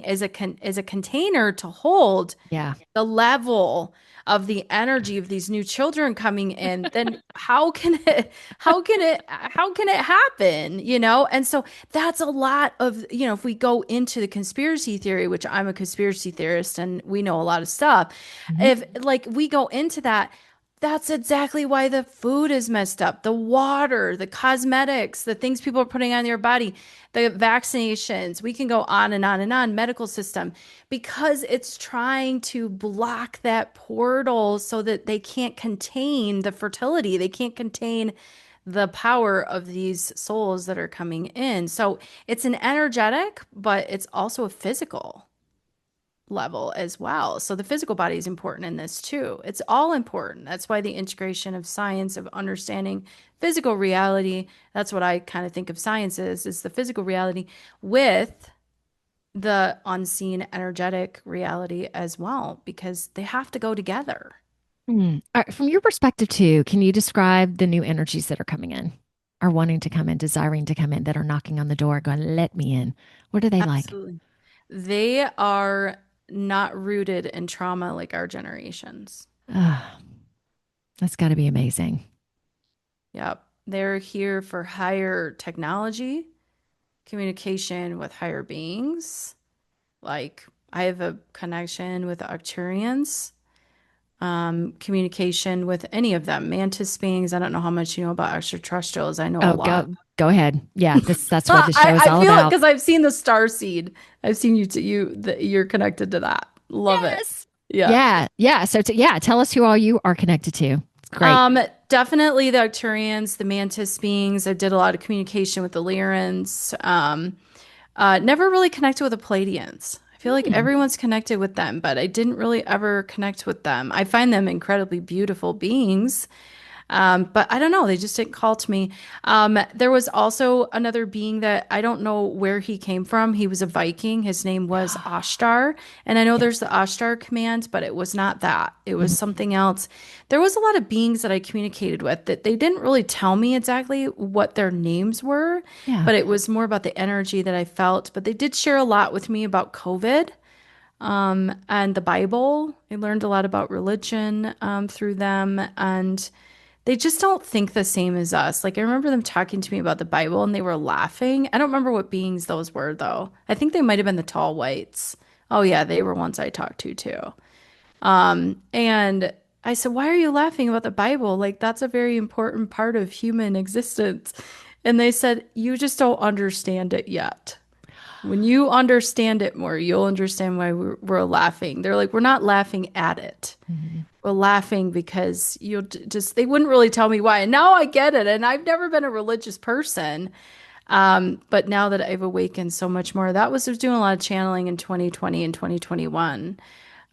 as a container to hold Yeah. the level of the energy of these new children coming in, then how can it happen, and so that's a lot of, if we go into the conspiracy theory, which I'm a conspiracy theorist and we know a lot of stuff, Mhm. if like we go into that, That's exactly why the food is messed up. The water, the cosmetics, the things people are putting on their body, the vaccinations. We can go on and on and on, medical system, because it's trying to block that portal so that they can't contain the fertility. They can't contain the power of these souls that are coming in. So it's an energetic, but it's also a physical level as well. So the physical body is important in this too. It's all important. That's why the integration of science, of understanding physical reality, that's what I kind of think of science is the physical reality with the unseen energetic reality as well, because they have to go together. All right, from your perspective too, can you describe the new energies that are coming in, are wanting to come in, desiring to come in, that are knocking on the door, going, "Let me in"? What are they like? Absolutely. They are not rooted in trauma like our generations. Ah, that's got to be amazing. Yep. They're here for higher technology, communication with higher beings. Like I have a connection with the Arcturians, communication with any of them, mantis beings. I don't know how much you know about extraterrestrials. I know a Oh, lot. go ahead. Yeah, that's what the show is I all feel it about. because I've seen the star seed. I've seen you're connected to that. Love it. Yes. Yeah. Yeah. So, yeah, tell us who all you are connected to. It's great. Definitely the Arcturians, the mantis beings. I did a lot of communication with the Lyrans. Never really connected with the Palladians. I feel like Hmm. everyone's connected with them, but I didn't really ever connect with them. I find them incredibly beautiful beings. But I don't know, they just didn't call to me. There was also another being that I don't know where he came from. He was a Viking. His name was Ashtar. And I know Yeah. there's the Ashtar command, but it was not that. It was Mhm. something else. There was a lot of beings that I communicated with that they didn't really tell me exactly what their names were, Yeah. but it was more about the energy that I felt. But they did share a lot with me about COVID. And the Bible. I learned a lot about religion through them, and they just don't think the same as us. Like I remember them talking to me about the Bible and they were laughing. I don't remember what beings those were though. I think they might have been the tall whites. Oh yeah, they were ones I talked to too. And I said, "Why are you laughing about the Bible? Like that's a very important part of human existence." And they said, "You just don't understand it yet. When you understand it more, you'll understand why we're laughing." They're like, "We're not laughing at it. Mhm. We're laughing because just, they wouldn't really tell me why." And now I get it. And I've never been a religious person. But now that I've awakened so much more, I was doing a lot of channeling in 2020 and 2021.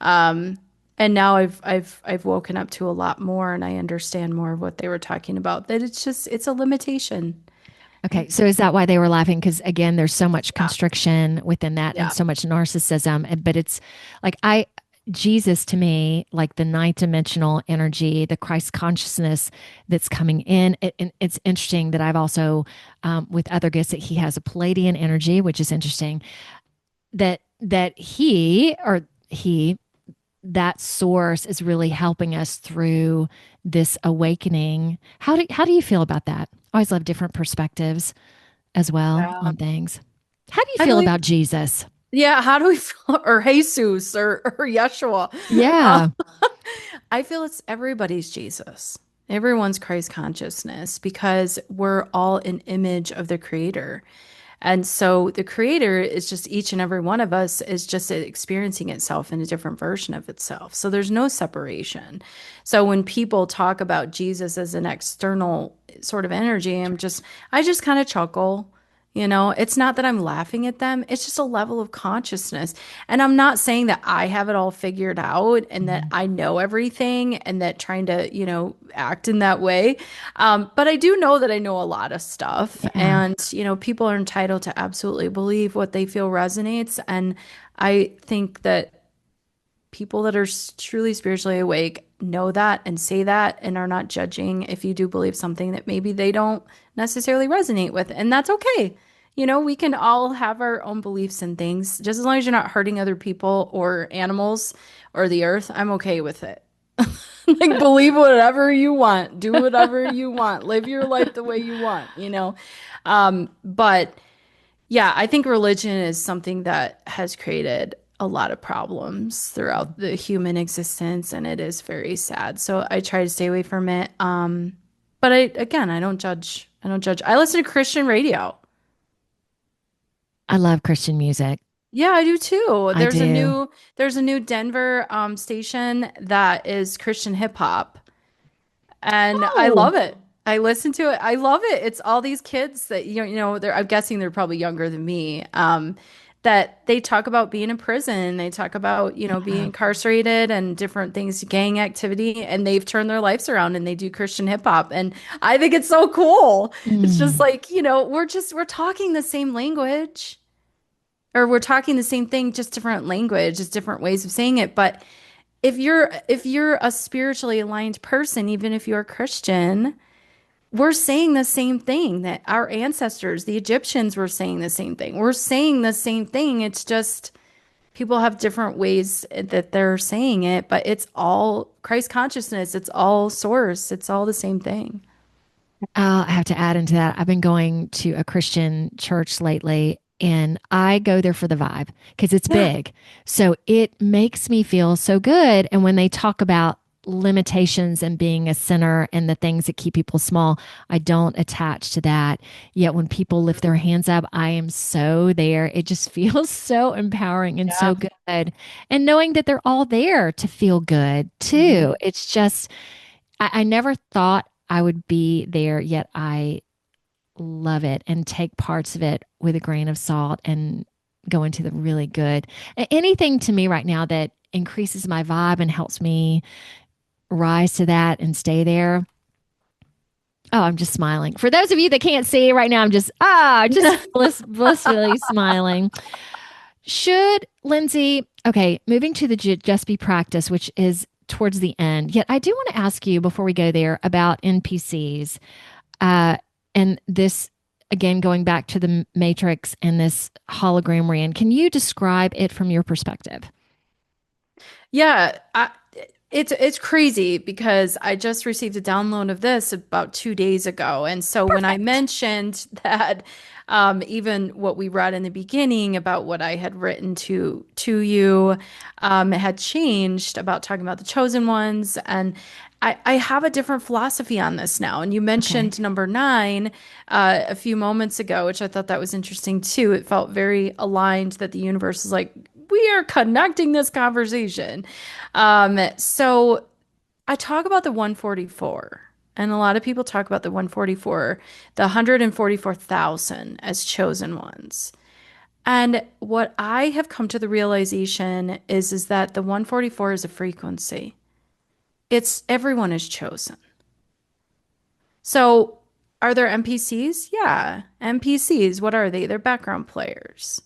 And now I've woken up to a lot more and I understand more of what they were talking about. That it's a limitation. Okay, so is that why they were laughing? Because again, there's so much Yeah. constriction within that and Yeah. so much narcissism. But it's like Jesus to me, like the ninth dimensional energy, the Christ consciousness that's coming in. And it's interesting that I've also, with other gifts, that he has a Palladian energy, which is interesting. That he, that source is really helping us through this awakening. How do you feel about that? I always love different perspectives as well Yeah. on things. How do you I feel believe, about Jesus? yeah, how do we feel, or Jesus or Yeshua? Uh, Yeah. I feel it's everybody's Jesus. Everyone's Christ consciousness because we're all an image of the Creator. And so the Creator is just each and every one of us is just experiencing itself in a different version of itself. So there's no separation. So when people talk about Jesus as an external sort of energy, I just kind of chuckle. It's not that I'm laughing at them. It's just a level of consciousness. And I'm not saying that I have it all figured out and that Mhm. I know everything and that trying to, act in that way. But I do know that I know a lot of stuff. Yeah. And, people are entitled to absolutely believe what they feel resonates. And I think that people that are truly spiritually awake know that and say that and are not judging if you do believe something that maybe they don't necessarily resonate with. And that's okay. We can all have our own beliefs and things. Just as long as you're not hurting other people or animals or the earth, I'm okay with it. Like, believe whatever you want, do whatever you want, live your life the way you want. But yeah, I think religion is something that has created a lot of problems throughout the human existence, and it is very sad. So I try to stay away from it. But I don't judge. I don't judge. I listen to Christian radio. I love Christian music. Yeah, I do too. I do. There's a new Denver station that is Christian hip hop, and I Oh, love it. I listen to it. I love it. It's all these kids that they're I'm guessing they're probably younger than me. That they talk about being in prison. They talk about, being yeah. incarcerated and different things, gang activity, and they've turned their lives around and they do Christian hip hop. And I think it's so cool. It's just Mm. like, we're talking the same language, or we're talking the same thing, just different language, just different ways of saying it. But if you're a spiritually aligned person, even if you're Christian, we're saying the same thing that our ancestors, the Egyptians, were saying the same thing. We're saying the same thing. It's just people have different ways that they're saying it, but it's all Christ consciousness. It's all source. It's all the same thing. I have to add into that. I've been going to a Christian church lately, and I go there for the vibe because it's Yeah. big. So it makes me feel so good. And when they talk about limitations and being a sinner and the things that keep people small, I don't attach to that. Yet when people lift their hands up, I am so there. It just feels so empowering and so Yeah. good. And knowing that they're all there to feel good Mhm. too. It's just, I never thought I would be there, yet I love it and take parts of it with a grain of salt and go into the really good. Anything to me right now that increases my vibe and helps me rise to that and stay there. Oh, I'm just smiling. For those of you that can't see right now, I'm just blissfully smiling. Should Lindsay, okay, moving to the Just Be practice, which is towards the end. Yet I do want to ask you before we go there about NPCs. And this, again, going back to the Matrix and this hologram we're in, can you describe it from your perspective? Yeah, it's crazy because I just received a download of this about 2 days ago. And so when I Perfect. mentioned that, even what we read in the beginning about what I had written to you, it had changed about talking about the chosen ones. And I have a different philosophy on this now. And you Okay. mentioned number nine a few moments ago, which I thought that was interesting too. It felt very aligned that the universe is like, we are connecting this conversation. So I talk about the 144, and a lot of people talk about the 144, the 144,000 as chosen ones. And what I have come to the realization is that the 144 is a frequency. It's everyone is chosen. So are there NPCs? Yeah, NPCs. What are they? They're background players.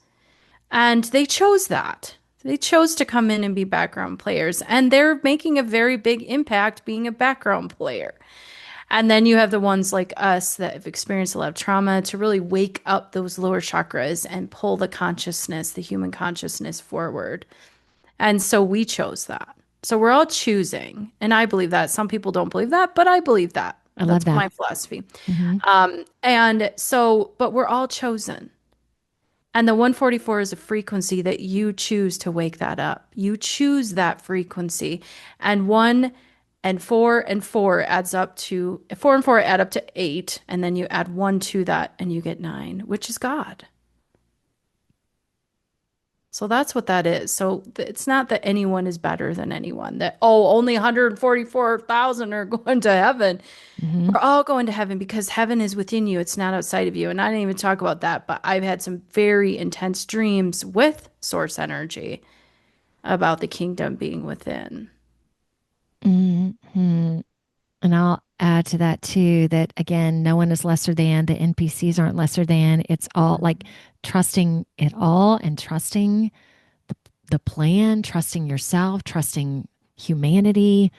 And they chose that. They chose to come in and be background players, and they're making a very big impact being a background player. And then you have the ones like us that have experienced a lot of trauma to really wake up those lower chakras and pull the consciousness, the human consciousness forward. And so we chose that. So we're all choosing. And I believe that. Some people don't believe that, but I believe that. I love That's that. my philosophy. Hmm. And so, but we're all chosen. And the 144 is a frequency that you choose to wake that up. You choose that frequency. And and four adds up to four and four add up to eight. And then you add one to that and you get nine, which is God. So that's what that is. So it's not that anyone is better than anyone, that, oh, only 144,000 are going to heaven. Hmm. We're all going to heaven because heaven is within you. It's not outside of you. And I didn't even talk about that, but I've had some very intense dreams with source energy about the kingdom being within. Hmm. And I'll add to that too that again, no one is lesser than, the NPCs aren't lesser than. It's all like trusting it all and trusting the, the plan, trusting yourself, trusting humanity.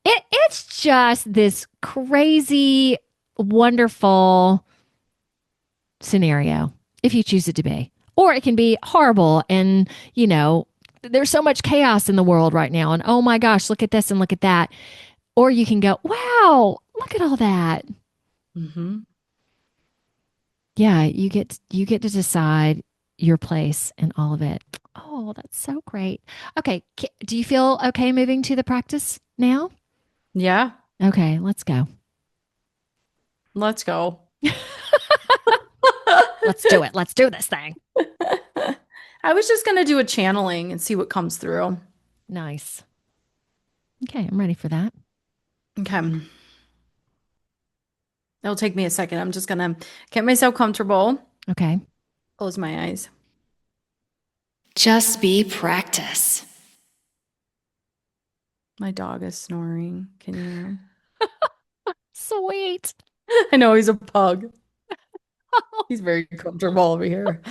It's just this crazy, wonderful scenario if you choose it to be. Or it can be horrible and, there's so much chaos in the world right now. And oh my gosh, look at this and look at that. Or you can go, wow, look at all that. Hmm. Yeah, you get to decide your place in all of it. Oh, that's so great. Okay. Do you feel okay moving to the practice now? Yeah, Okay, let's go. let's go. Let's do it. Let's do this thing. I was just gonna do a channeling and see what comes through. Nice. Okay, I'm ready for that. Okay. It'll take me a second. I'm just gonna get myself comfortable, Okay. close my eyes. Just be practice. My dog is snoring. Can you hear him? Sweet. I know he's a pug. He's very comfortable over here.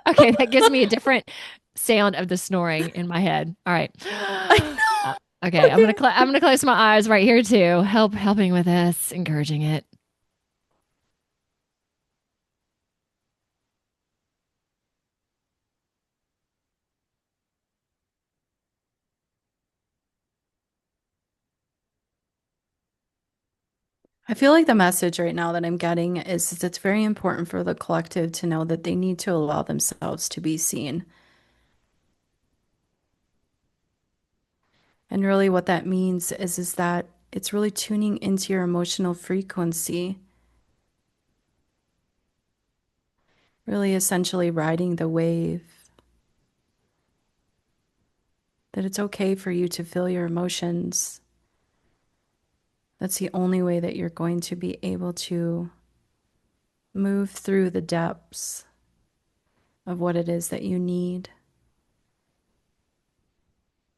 Okay, that gives me a different sound of the snoring in my head. All right. I know. Okay, Okay. I'm gonna close my eyes right here too. Helping with this, encouraging it. I feel like the message right now that I'm getting is that it's very important for the collective to know that they need to allow themselves to be seen. And really what that means is that it's really tuning into your emotional frequency, really essentially riding the wave. That it's okay for you to feel your emotions. That's the only way that you're going to be able to move through the depths of what it is that you need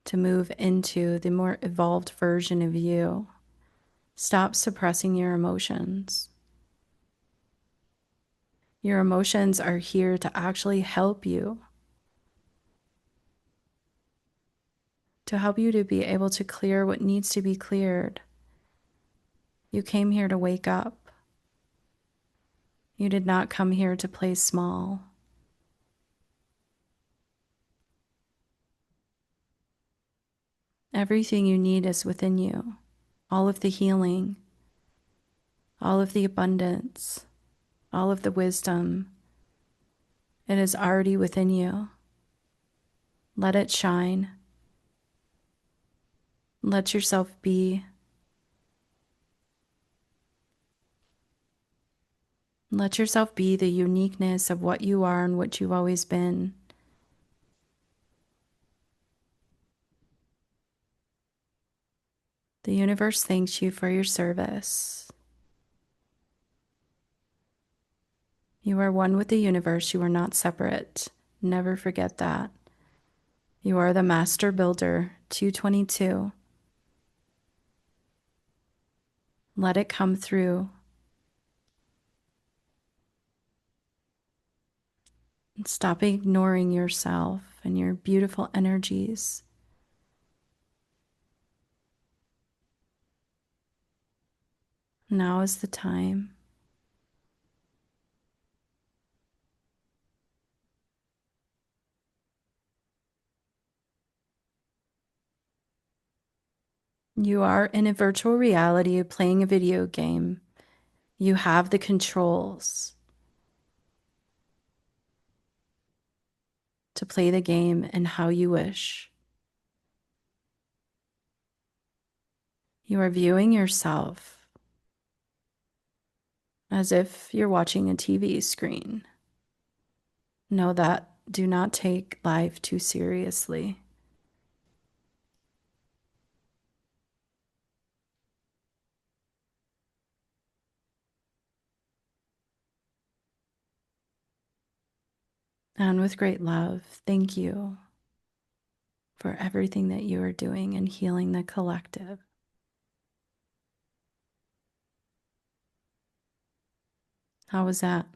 to move into the more evolved version of you. Stop suppressing your emotions. Your emotions are here to actually help you, to be able to clear what needs to be cleared. You came here to wake up. You did not come here to play small. Everything you need is within you. All of the healing, all of the abundance, all of the wisdom, it is already within you. Let it shine. Let yourself be. Let yourself be the uniqueness of what you are and what you've always been. The universe thanks you for your service. You are one with the universe. You are not separate. Never forget that. You are the master builder, 222. Let it come through. And stop ignoring yourself and your beautiful energies. Now is the time. You are in a virtual reality playing a video game. You have the controls to play the game and how you wish. You are viewing yourself as if you're watching a TV screen. Know that. Do not take life too seriously. And with great love, thank you for everything that you are doing in healing the collective. How was that?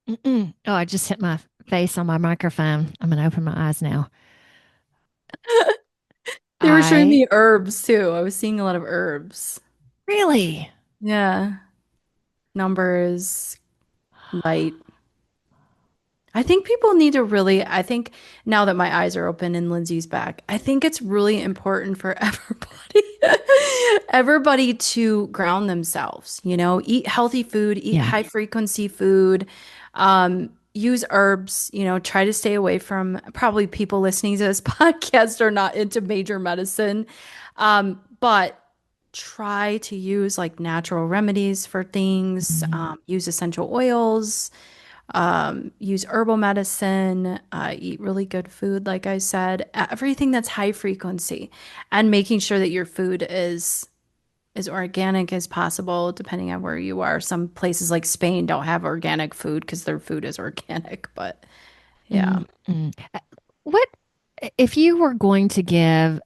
Mm-mm. Oh, I just hit my face on my microphone. I'm gonna open my eyes now. They were showing I me herbs too. I was seeing a lot of herbs. really. Yeah. Numbers, light. I think people need to really, I think now that my eyes are open and Lindsay's back, I think it's really important for everybody to ground themselves, eat healthy food, eat Yeah. high frequency food. use herbs, try to stay away from probably people listening to this podcast are not into major medicine. But try to use like natural remedies for things, Mhm. use essential oils, use herbal medicine, eat really good food, like I said, everything that's high frequency, and making sure that your food is as organic as possible, depending on where you are. Some places like Spain don't have organic food because their food is organic, but yeah. Mm, mm. What if you were going to give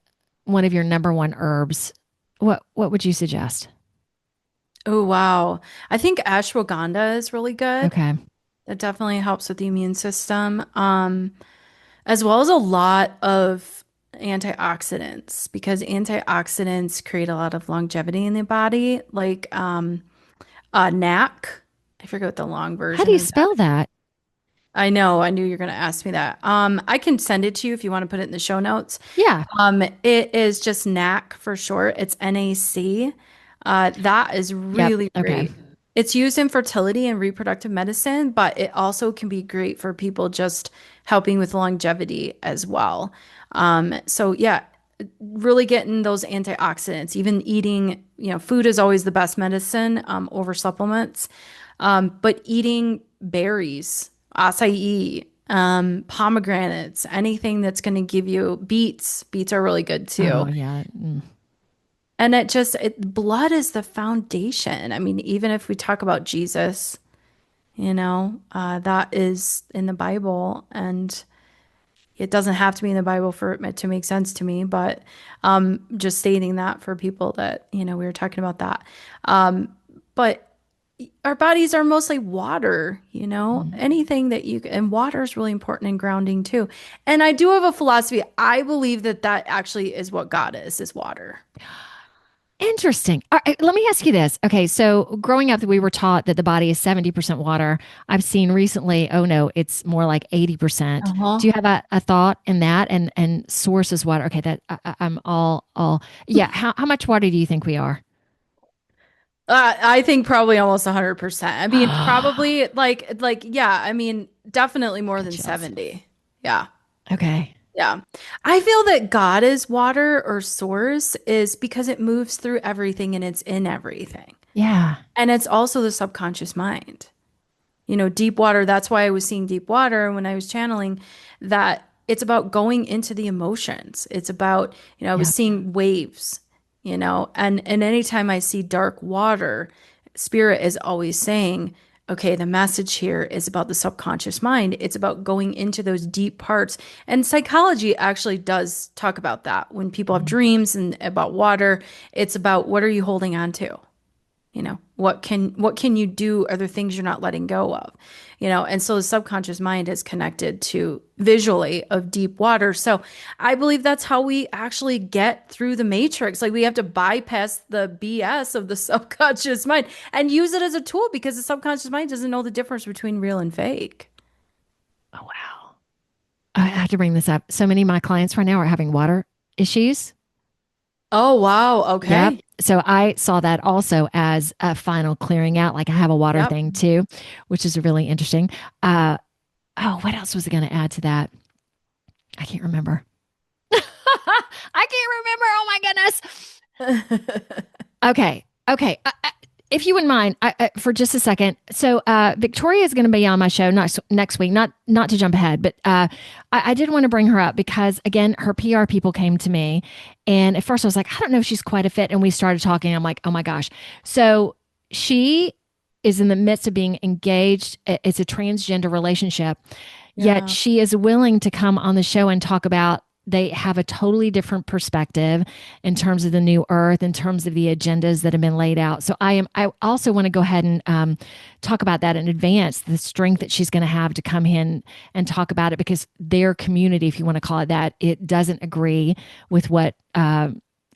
one of your number one herbs? What would you suggest? Oh, wow. I think ashwagandha is really good. Okay. That definitely helps with the immune system. As well as a lot of antioxidants because antioxidants create a lot of longevity in the body, like NAC. I forget what the long How do version you of that. spell that? I know, I knew you were going to ask me that. I can send it to you if you want to put it in the show notes. Yeah. It is just NAC for short. It's NAC. That is Yep. really Okay. great. It's used in fertility and reproductive medicine, but it also can be great for people just helping with longevity as well. So yeah, really getting those antioxidants, even eating, food is always the best medicine, over supplements. But eating berries, acai, pomegranates, anything that's going to give you beets. Beets are really good Oh too. yeah. Mm. And blood is the foundation. I mean, even if we talk about Jesus, that is in the Bible, and it doesn't have to be in the Bible for it to make sense to me, but just stating that for people that, we were talking about that. But our bodies are mostly water, Mm. anything that and water is really important in grounding too. And I do have a philosophy. I believe that that actually is what God is water. Interesting. All right, let me ask you this. Okay, so growing up, we were taught that the body is 70% water. I've seen recently, oh no, it's more like 80%. Do Uh-huh. you have a thought in that? And source is water. Okay, that I'm all yeah. How much water do you think we are? I think probably almost 100%. I mean, probably yeah, I mean, definitely more Got than chills. 70. Yeah. Okay. Yeah. I feel that God is water or source is because it moves through everything and it's in everything. Yeah. And it's also the subconscious mind. Deep water, that's why I was seeing deep water when I was channeling that it's about going into the emotions. It's about, I was Yeah. seeing waves, and anytime I see dark water, spirit is always saying, okay, the message here is about the subconscious mind. It's about going into those deep parts. And psychology actually does talk about that. When people have Mhm. dreams and about water, it's about what are you holding on to? What can you do? Are there things you're not letting go of? And so the subconscious mind is connected to visually of deep water. So I believe that's how we actually get through the matrix. Like we have to bypass the BS of the subconscious mind and use it as a tool because the subconscious mind doesn't know the difference between real and fake. Oh wow. I have to bring this up. So many of my clients right now are having water issues. Oh, wow. Yep. Okay. So I saw that also as a final clearing out. Like I have a water Yep. thing too, which is really interesting. Uh, oh, what else was I going to add to that? I can't remember. I can't remember. Oh my goodness. Okay. Okay. If you wouldn't mind, for just a second. So Victoria is going to be on my show next week. Not to jump ahead, but I did want to bring her up because again, her PR people came to me, and at first I was like, I don't know if she's quite a fit, and we started talking. I'm like, oh my gosh. So she is in the midst of being engaged. It's a transgender relationship, yet Yeah. she is willing to come on the show and talk about they have a totally different perspective in terms of the new earth, in terms of the agendas that have been laid out. So I also want to go ahead and talk about that in advance, the strength that she's going to have to come in and talk about it because their community, if you want to call it that, it doesn't agree with what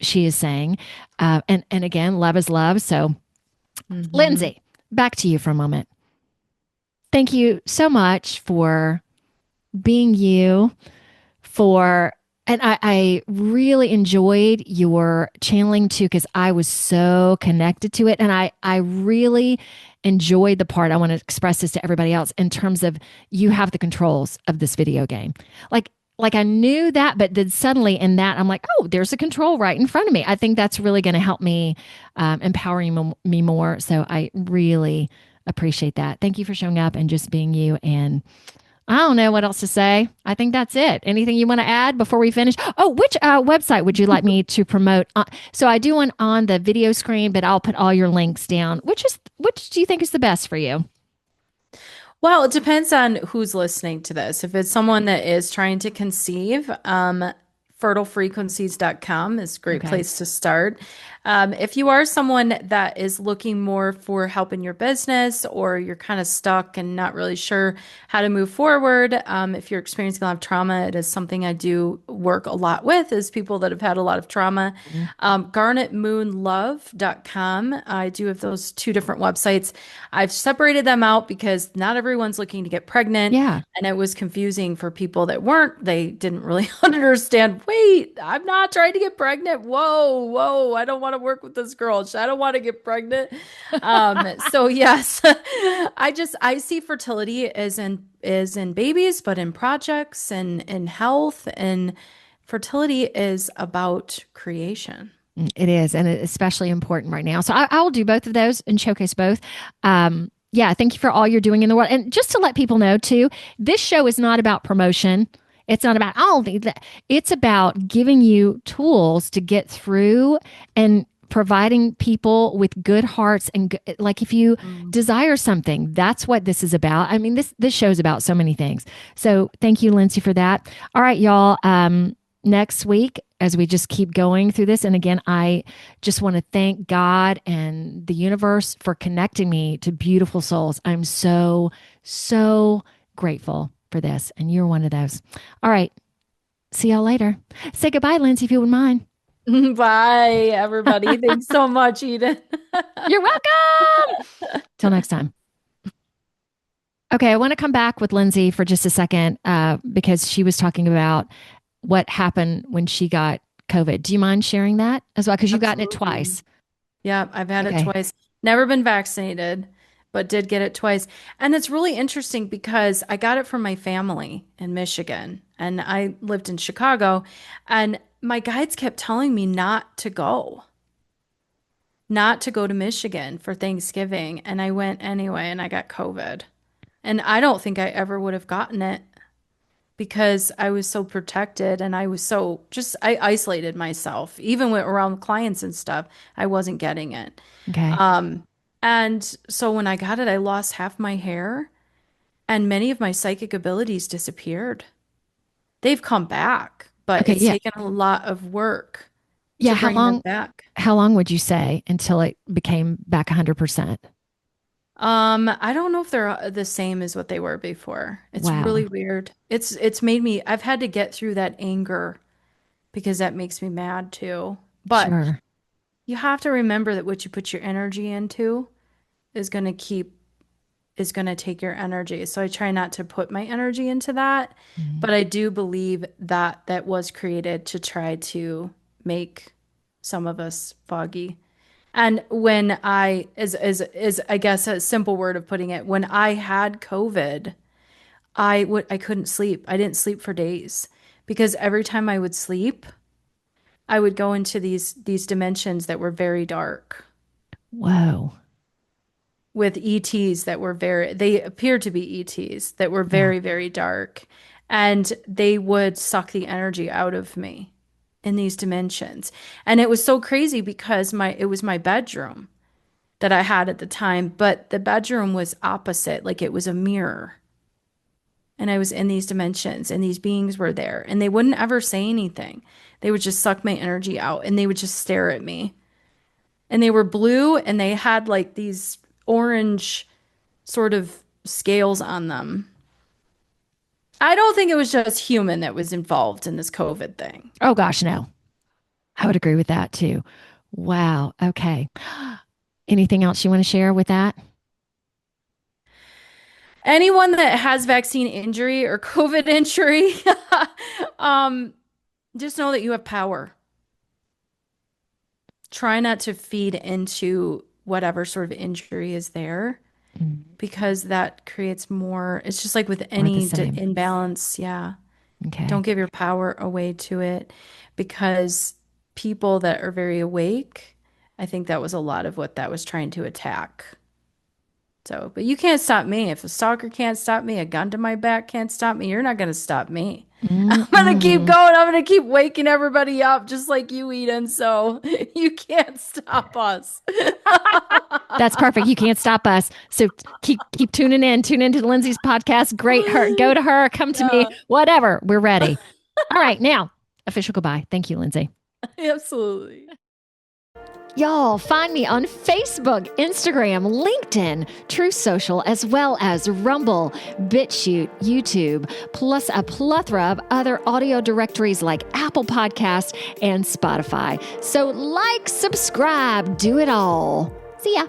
she is saying. And again, love is love. So Hmm. Lindsay, back to you for a moment. Thank you so much for being you, for And I really enjoyed your channeling too, because I was so connected to it. And I really enjoyed the part. I want to express this to everybody else in terms of you have the controls of this video game. Like, like I knew that, but then suddenly in that, I'm like, oh, there's a control right in front of me. I think that's really going to help me, empowering me more. So I really appreciate that. Thank you for showing up and just being you. And I don't know what else to say. I think that's it. Anything you want to add before we finish? Oh, which website would you like me to promote? So I do one on the video screen, but I'll put all your links down. Which do you think is the best for you? Well, it depends on who's listening to this. If it's someone that is trying to conceive, fertilefrequencies.com is a great Okay. place to start. If you are someone that is looking more for help in your business, or you're kind of stuck and not really sure how to move forward, if you're experiencing a lot of trauma, it is something I do work a lot with, is people that have had a lot of trauma. Mhm. Garnetmoonlove.com. I do have those two different websites. I've separated them out because not everyone's looking to get pregnant. Yeah. And it was confusing for people that weren't. They didn't really understand. Wait, I'm not trying to get pregnant. Whoa, whoa, I don't want to work with this girl. I don't want to get pregnant. So yes, I see fertility as in babies, but in projects and in health, and fertility is about creation. It is, and it's especially important right now. So I will do both of those and showcase both. Yeah, thank you for all you're doing in the world. And just to let people know too, this show is not about promotion. It's not about all the. It's about giving you tools to get through and providing people with good hearts and like if you Mm. desire something, that's what this is about. I mean, this show's about so many things. So thank you, Lindsay, for that. All right, y'all. Next week, as we just keep going through this. And again, I just want to thank God and the universe for connecting me to beautiful souls. I'm so, so grateful for this. And you're one of those. All right. See y'all later. Say goodbye, Lindsay, if you wouldn't mind. Bye, everybody. Thanks so much, Eden. You're welcome. Till next time. Okay, I want to come back with Lindsay for just a second because she was talking about what happened when she got COVID. Do you mind sharing that as well? Because you've gotten it Absolutely. twice. Yeah, I've had it Okay. twice. Never been vaccinated, but did get it twice. And it's really interesting because I got it from my family in Michigan, and I lived in Chicago, and my guides kept telling me not to go to Michigan for Thanksgiving. And I went anyway, and I got COVID. And I don't think I ever would have gotten it because I was so protected, and I was so just, I isolated myself. Even with around clients and stuff, I wasn't getting it. Okay. Um, and so when I got it, I lost half my hair, and many of my psychic abilities disappeared. They've come back, but Okay. it's Yeah. taken a lot of work Yeah. to bring them back. How long would you say until it became back 100%? I don't know if they're the same as what they were before. It's Wow. really weird. It's made me, I've had to get through that anger because that makes me mad too. But Sure. you have to remember that what you put your energy into is going to take your energy. So I try not to put my energy into that, Mhm. but I do believe that that was created to try to make some of us foggy. And when I is I guess a simple word of putting it, when I had COVID, I couldn't sleep. I didn't sleep for days because every time I would sleep, I would go into these dimensions that were very dark, Whoa. with ETs that were they appeared to be ETs that were Yeah. very, very dark. And they would suck the energy out of me in these dimensions. And it was so crazy because it was my bedroom that I had at the time, but the bedroom was opposite, like it was a mirror. And I was in these dimensions, and these beings were there, and they wouldn't ever say anything. They would just suck my energy out, and they would just stare at me. And they were blue, and they had like these orange sort of scales on them. I don't think it was just human that was involved in this COVID thing. Oh, gosh, no. I would agree with that too. Wow. Okay. Anything else you want to share with that? Anyone that has vaccine injury or COVID injury, um, Just know that you have power. Try not to feed into whatever sort of injury is there because that creates more. It's just like with More the any same. imbalance. Yeah. Okay. Don't give your power away to it because people that are very awake, I think that was a lot of what that was trying to attack. So, but you can't stop me. If a stalker can't stop me, a gun to my back can't stop me, you're not going to stop me. I'm going to keep going. I'm going to keep waking everybody up just like you, Eden. So you can't stop us. That's perfect. You can't stop us. So keep tuning in. Tune into Lindsay's podcast. Great. Go to her. Come to me. Whatever. We're ready. All right. Now, official goodbye. Thank you, Lindsay. Absolutely. Y'all, find me on Facebook, Instagram, LinkedIn, Truth Social, as well as Rumble, BitChute, YouTube, plus a plethora of other audio directories like Apple Podcasts and Spotify. So like, subscribe, do it all. See ya.